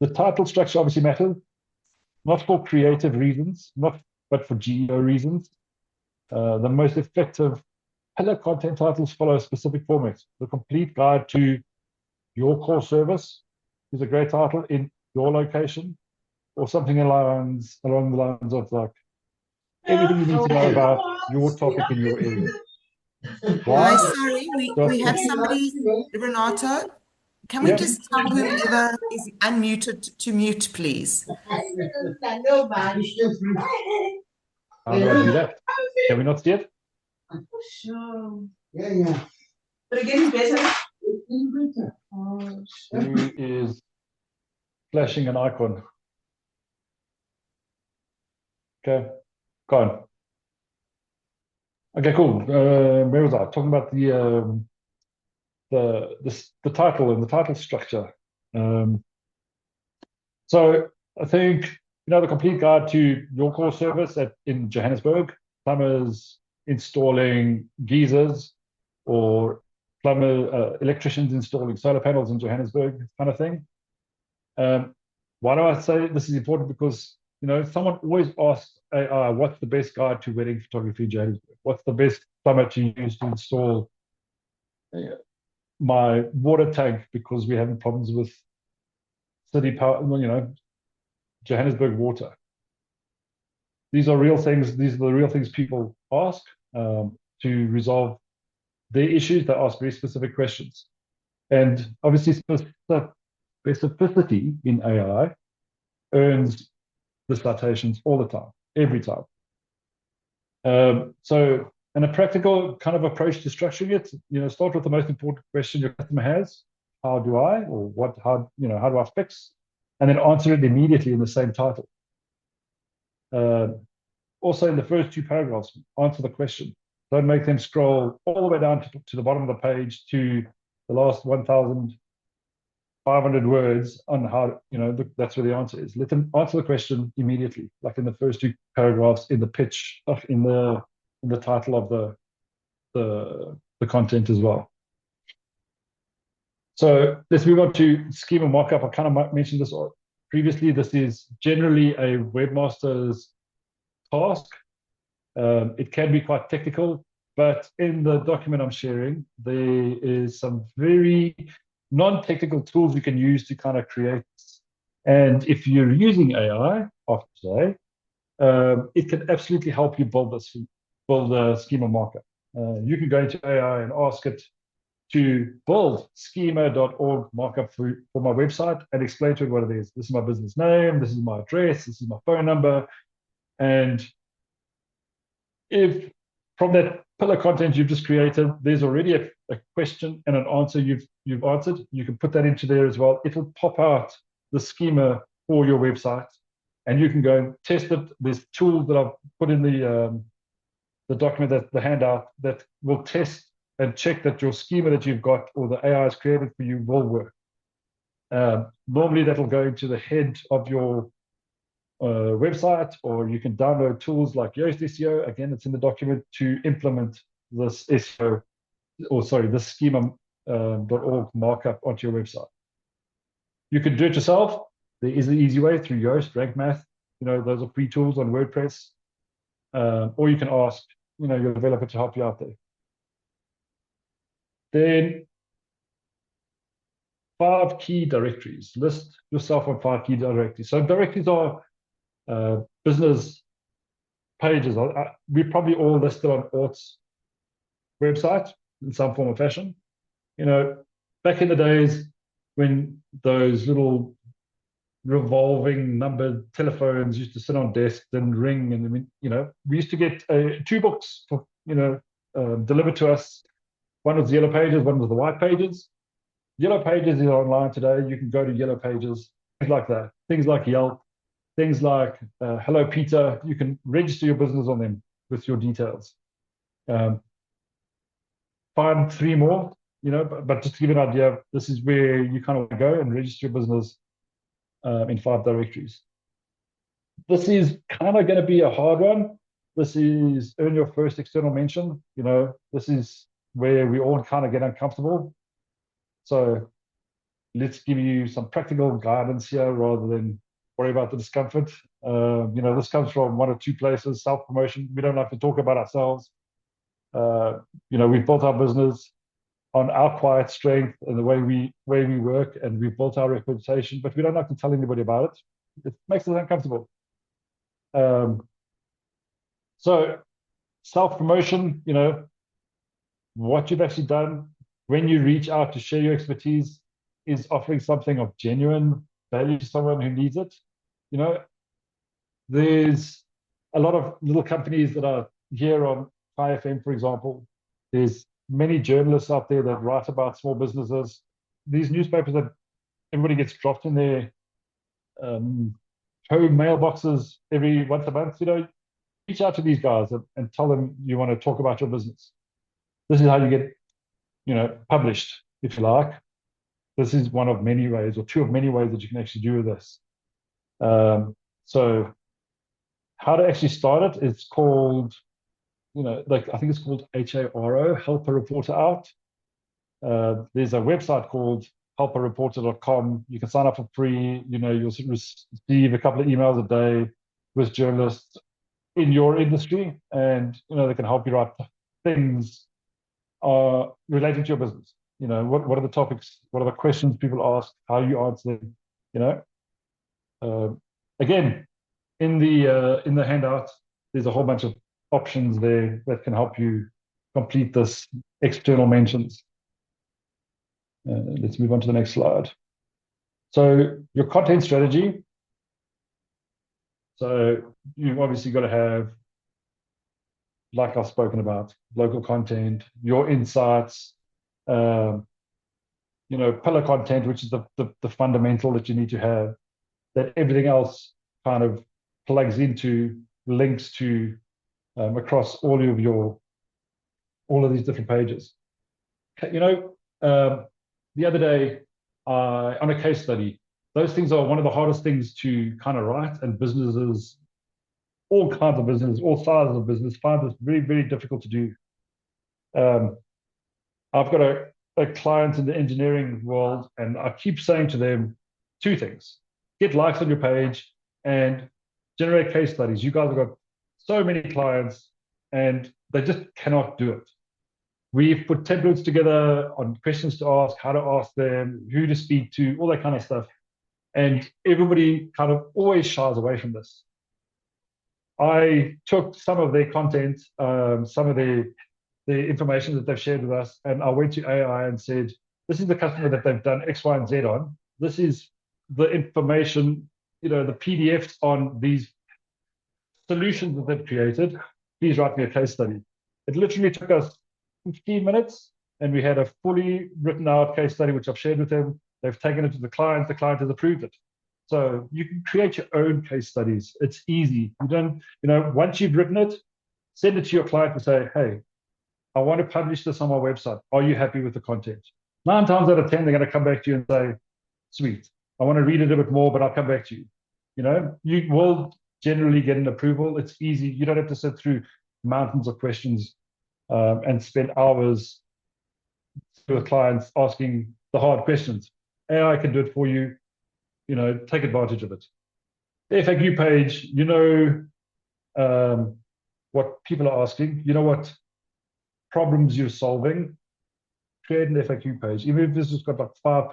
The title structure obviously matters, not for creative reasons, but for GEO reasons. The most effective pillar content titles follow a specific format. The complete guide to your core service is a great title in your location, or something along the lines of like everything you need to know about your topic in your area. Hi, sorry, we have somebody, Renato. Can we just tell whoever is unmuted to mute, please? How do I do that? Can we not see it? Sure. Yeah. But it getting better. Who is flashing an icon? Okay, go on. Okay, cool. Where was I? Talking about the title and the title structure. So I think the complete guide to your core service in Johannesburg, plumbers installing geysers, or electricians installing solar panels in Johannesburg, kind of thing. Why do I say this is important? Because someone always asks AI, what's the best guide to wedding photography in Johannesburg? What's the best plumber to use to install my water tank because we're having problems with city power, Johannesburg water. These are real things. These are the real things people ask to resolve their issues. They ask very specific questions. And obviously specificity in AI earns the citations all the time, every time. So And a practical kind of approach to structuring it, start with the most important question your customer has. How do I, or what, how do I fix? And then answer it immediately in the same title. Also in the first 2 paragraphs, answer the question. Don't make them scroll all the way down to the bottom of the page to the last 1,500 words on how, that's where the answer is. Let them answer the question immediately, like in the first 2 paragraphs, in the pitch, in the title of the content as well. So let's move on to schema markup. I kind of mentioned this previously. This is generally a webmaster's task. It can be quite technical, but in the document I'm sharing, there is some very non-technical tools you can use to kind of create. And if you're using AI, after today, it can absolutely help you build a schema markup. You can go into AI and ask it to build schema.org markup for my website and explain to it what it is. This is my business name, this is my address, this is my phone number. And if from that pillar content you've just created, there's already a question and an answer you've answered, you can put that into there as well. It'll pop out the schema for your website, and you can go and test it. There's tools that I've put in the document, the handout, that will test and check that your schema that you've got or the AI has created for you will work. Normally that'll go into the head of your website, or you can download tools like Yoast SEO. Again, it's in the document to implement this SEO, this schema.org markup onto your website. You can do it yourself. There is an easy way through Yoast, Rank Math. Those are free tools on WordPress. Or you can ask, your developer to help you out there. Then 5 key directories. List yourself on 5 key directories. So directories are business pages. We probably all listed on ORT's website in some form or fashion. Back in the days when those little revolving numbered telephones used to sit on desks and ring, and we used to get 2 books delivered to us. One was the Yellow Pages, one was the White Pages. Yellow Pages is online today. You can go to Yellow Pages, things like that. Things like Yelp, things like Hello Peter. You can register your business on them with your details. Find 3 more, but just to give you an idea, this is where you kind of go and register your business in 5 directories. This is kind of going to be a hard one. This is earn your first external mention. This is where we all kind of get uncomfortable. So let's give you some practical guidance here rather than worry about the discomfort. This comes from 1 or 2 places. Self-promotion. We don't like to talk about ourselves. We've built our business on our quiet strength and the way we work, and we've built our reputation, but we don't like to tell anybody about it. It makes us uncomfortable. So self-promotion, what you've actually done when you reach out to share your expertise is offering something of genuine value to someone who needs it. There's a lot of little companies that are here on IFM, for example. There's many journalists out there that write about small businesses. These newspapers that everybody gets dropped in their home mailboxes every once a month. Reach out to these guys and tell them you want to talk about your business. This is how you get, published, if you like. This is one of many ways, or 2 of many ways that you can actually do this. So how to actually start it? It's called, I think it's called HARO, Help a Reporter Out. There's a website called helpareporter.com. You can sign up for free. You'll receive a couple of emails a day with journalists in your industry, and they can help you write things related to your business. What are the topics? What are the questions people ask? How you answer them? Again, in the handout, there's a whole bunch of options there that can help you complete this external mentions. Let's move on to the next slide. So your content strategy. So you've obviously got to have like I've spoken about, local content, your insights, pillar content, which is the fundamental that you need to have, that everything else kind of plugs into, links to across all of these different pages. The other day on a case study, those things are one of the hardest things to kind of write, and businesses, all kinds of businesses, all sizes of business, find this very, very difficult to do. I've got a client in the engineering world, and I keep saying to them two things: get likes on your page and generate case studies. You guys have got so many clients, and they just cannot do it. We've put templates together on questions to ask, how to ask them, who to speak to, all that kind of stuff. And everybody kind of always shies away from this. I took some of their content, some of the information that they've shared with us, and I went to AI and said, this is the customer that they've done X, Y, and Z on. This is the information, the PDFs on these solutions that they've created. Please write me a case study. It literally took us 15 minutes, and we had a fully written out case study, which I've shared with them. They've taken it to the client has approved it. So you can create your own case studies. It's easy. You don't, once you've written it, send it to your client and say, hey, I want to publish this on my website. Are you happy with the content? 9 times out of 10, they're going to come back to you and say, sweet, I want to read it a bit more, but I'll come back to you. You will generally get an approval. It's easy. You don't have to sit through mountains of questions and spend hours with clients asking the hard questions. AI can do it for you. Take advantage of it. The FAQ page, what people are asking, what problems you're solving. Create an FAQ page, even if this has got like 5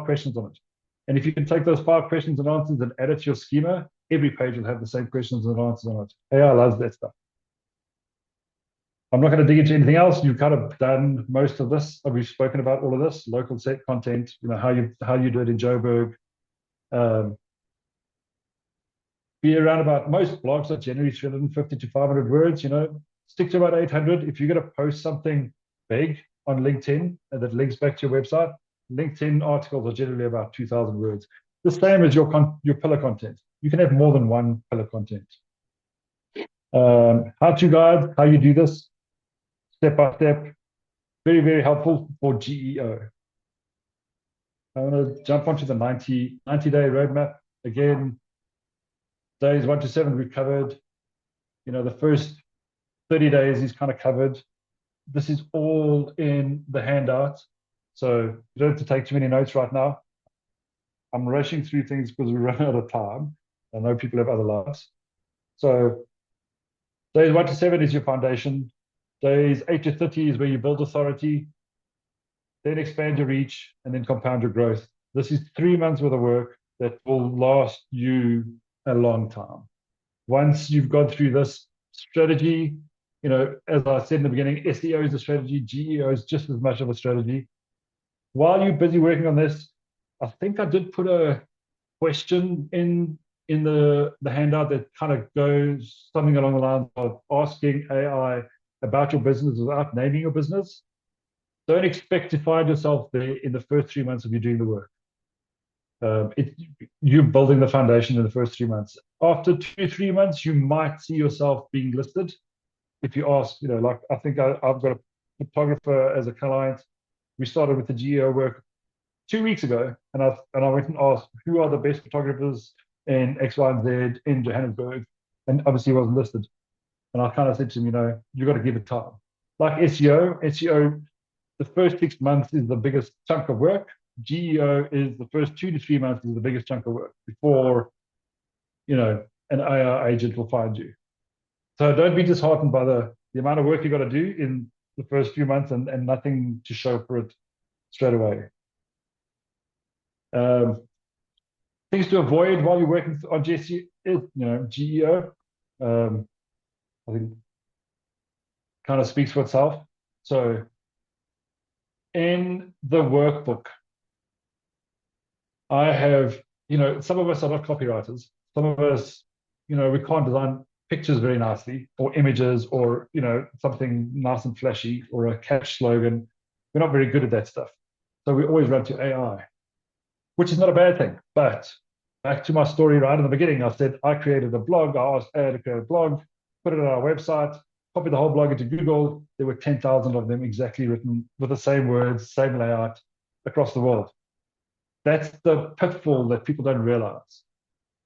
questions on it. And if you can take those 5 questions and answers and add it to your schema, every page will have the same questions and answers on it. AI loves that stuff. I'm not going to dig into anything else. You've kind of done most of this. We've spoken about all of this, local set content, how you do it in Joburg. Be around about, most blogs are generally 350 to 500 words, stick to about 800. If you're going to post something big on LinkedIn and that links back to your website, LinkedIn articles are generally about 2,000 words. The same as your pillar content. You can have more than one pillar content. How-to guide, how you do this, step by step, very, very helpful for GEO. I want to jump onto the 90-day roadmap. Again, days 1 to 7 we've covered. The first 30 days is kind of covered. This is all in the handout, so you don't have to take too many notes right now. I'm rushing through things because we run out of time. I know people have other lives. So days 1 to 7 is your foundation. Days 8 to 30 is where you build authority, then expand your reach, and then compound your growth. This is 3 months worth of work that will last you a long time. Once you've gone through this strategy, as I said in the beginning, SEO is a strategy, GEO is just as much of a strategy. While you're busy working on this, I think I did put a question in the handout that kind of goes something along the lines of asking AI about your business without naming your business. Don't expect to find yourself there in the first 3 months of you doing the work. You're building the foundation in the first 3 months. After 2-3 months, you might see yourself being listed. If you ask, like I think I've got a photographer as a client. We started with the GEO work 2 weeks ago, and I went and asked who are the best photographers in X, Y, and Z in Johannesburg, and obviously he wasn't listed. And I kind of said to him, you got to give it time. Like SEO, the first 6 months is the biggest chunk of work. GEO is the first 2 to 3 months is the biggest chunk of work before, an AI agent will find you. So don't be disheartened by the amount of work you got to do in the first few months and nothing to show for it straight away. Things to avoid while you're working on GEO. I think kind of speaks for itself. So in the workbook, I have, some of us are not copywriters. Some of us, we can't design pictures very nicely, or images, or something nice and flashy, or a catch slogan. We're not very good at that stuff. So we always run to AI, which is not a bad thing. But back to my story right in the beginning, I said I created a blog. I asked AI to create a blog, put it on our website, copied the whole blog into Google. There were 10,000 of them exactly written with the same words, same layout across the world. That's the pitfall that people don't realize.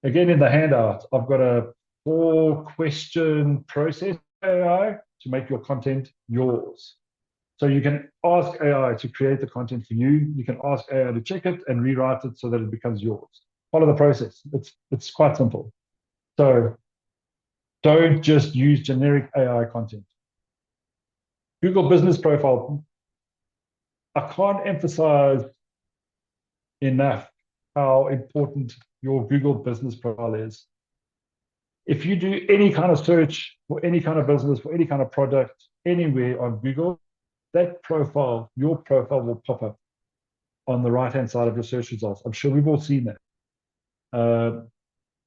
Again, in the handout, I've got a 4-question process AI to make your content yours. So you can ask AI to create the content for you. You can ask AI to check it and rewrite it so that it becomes yours. Follow the process. It's quite simple. So don't just use generic AI content. Google Business Profile. I can't emphasize enough how important your Google Business Profile is. If you do any kind of search for any kind of business, for any kind of product, anywhere on Google, that profile, your profile will pop up on the right-hand side of your search results. I'm sure we've all seen that.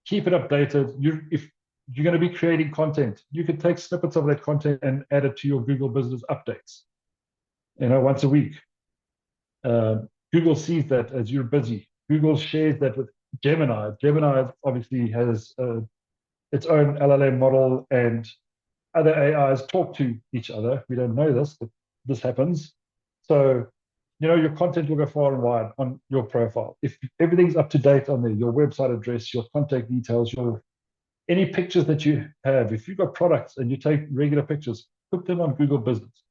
Keep it updated. If you're going to be creating content, you can take snippets of that content and add it to your Google Business updates, once a week. Google sees that as you're busy. Google shares that with Gemini. Gemini obviously has its own LLM model, and other AIs talk to each other. We don't know this, but this happens. So, your content will go far and wide on your profile. If everything's up to date on there, your website address, your contact details, any pictures that you have, if you've got products and you take regular pictures, put them on Google Business.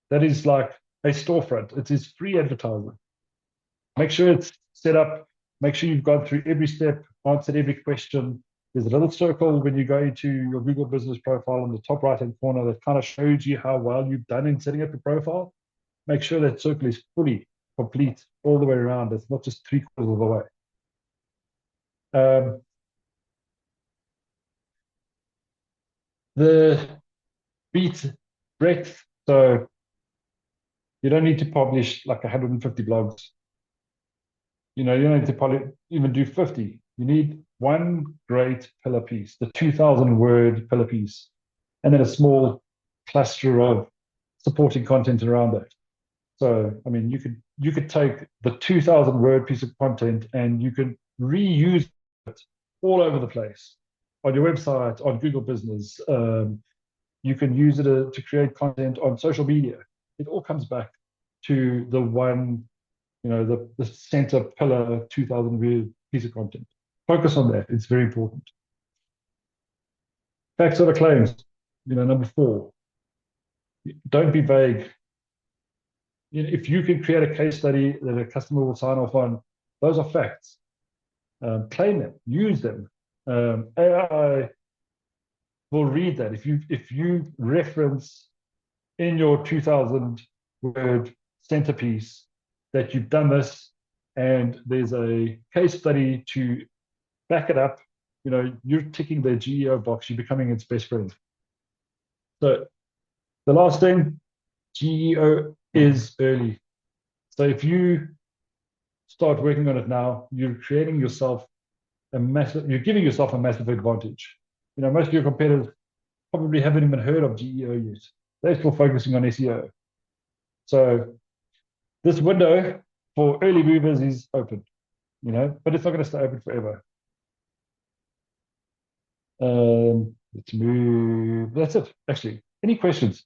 That is like a storefront. It is free advertising. Make sure it's set up. Make sure you've gone through every step, answered every question. There's a little circle when you go into your Google Business Profile on the top right-hand corner that kind of shows you how well you've done in setting up your profile. Make sure that circle is fully complete all the way around. It's not just 3/4 of the way. The breadth. So you don't need to publish like 150 blogs. You don't need to probably even do 50. You need one great pillar piece, the 2,000-word pillar piece, and then a small cluster of supporting content around that. So, I mean, you could take the 2,000-word piece of content and you can reuse it all over the place on your website, on Google Business. You can use it to create content on social media. It all comes back to the one, the center pillar 2,000-word piece of content. Focus on that. It's very important. Facts over claims. Number 4. Don't be vague. If you can create a case study that a customer will sign off on, those are facts. Claim them. Use them. AI will read that. If you reference in your 2,000-word centerpiece that you've done this, and there's a case study to back it up, you're ticking the GEO box. You're becoming its best friend. So the last thing, GEO is early. So if you start working on it now, you're giving yourself a massive advantage. Most of your competitors probably haven't even heard of GEO yet. They're still focusing on SEO. So this window for early movers is open, but it's not going to stay open forever. Let's move. That's it, actually. Any questions?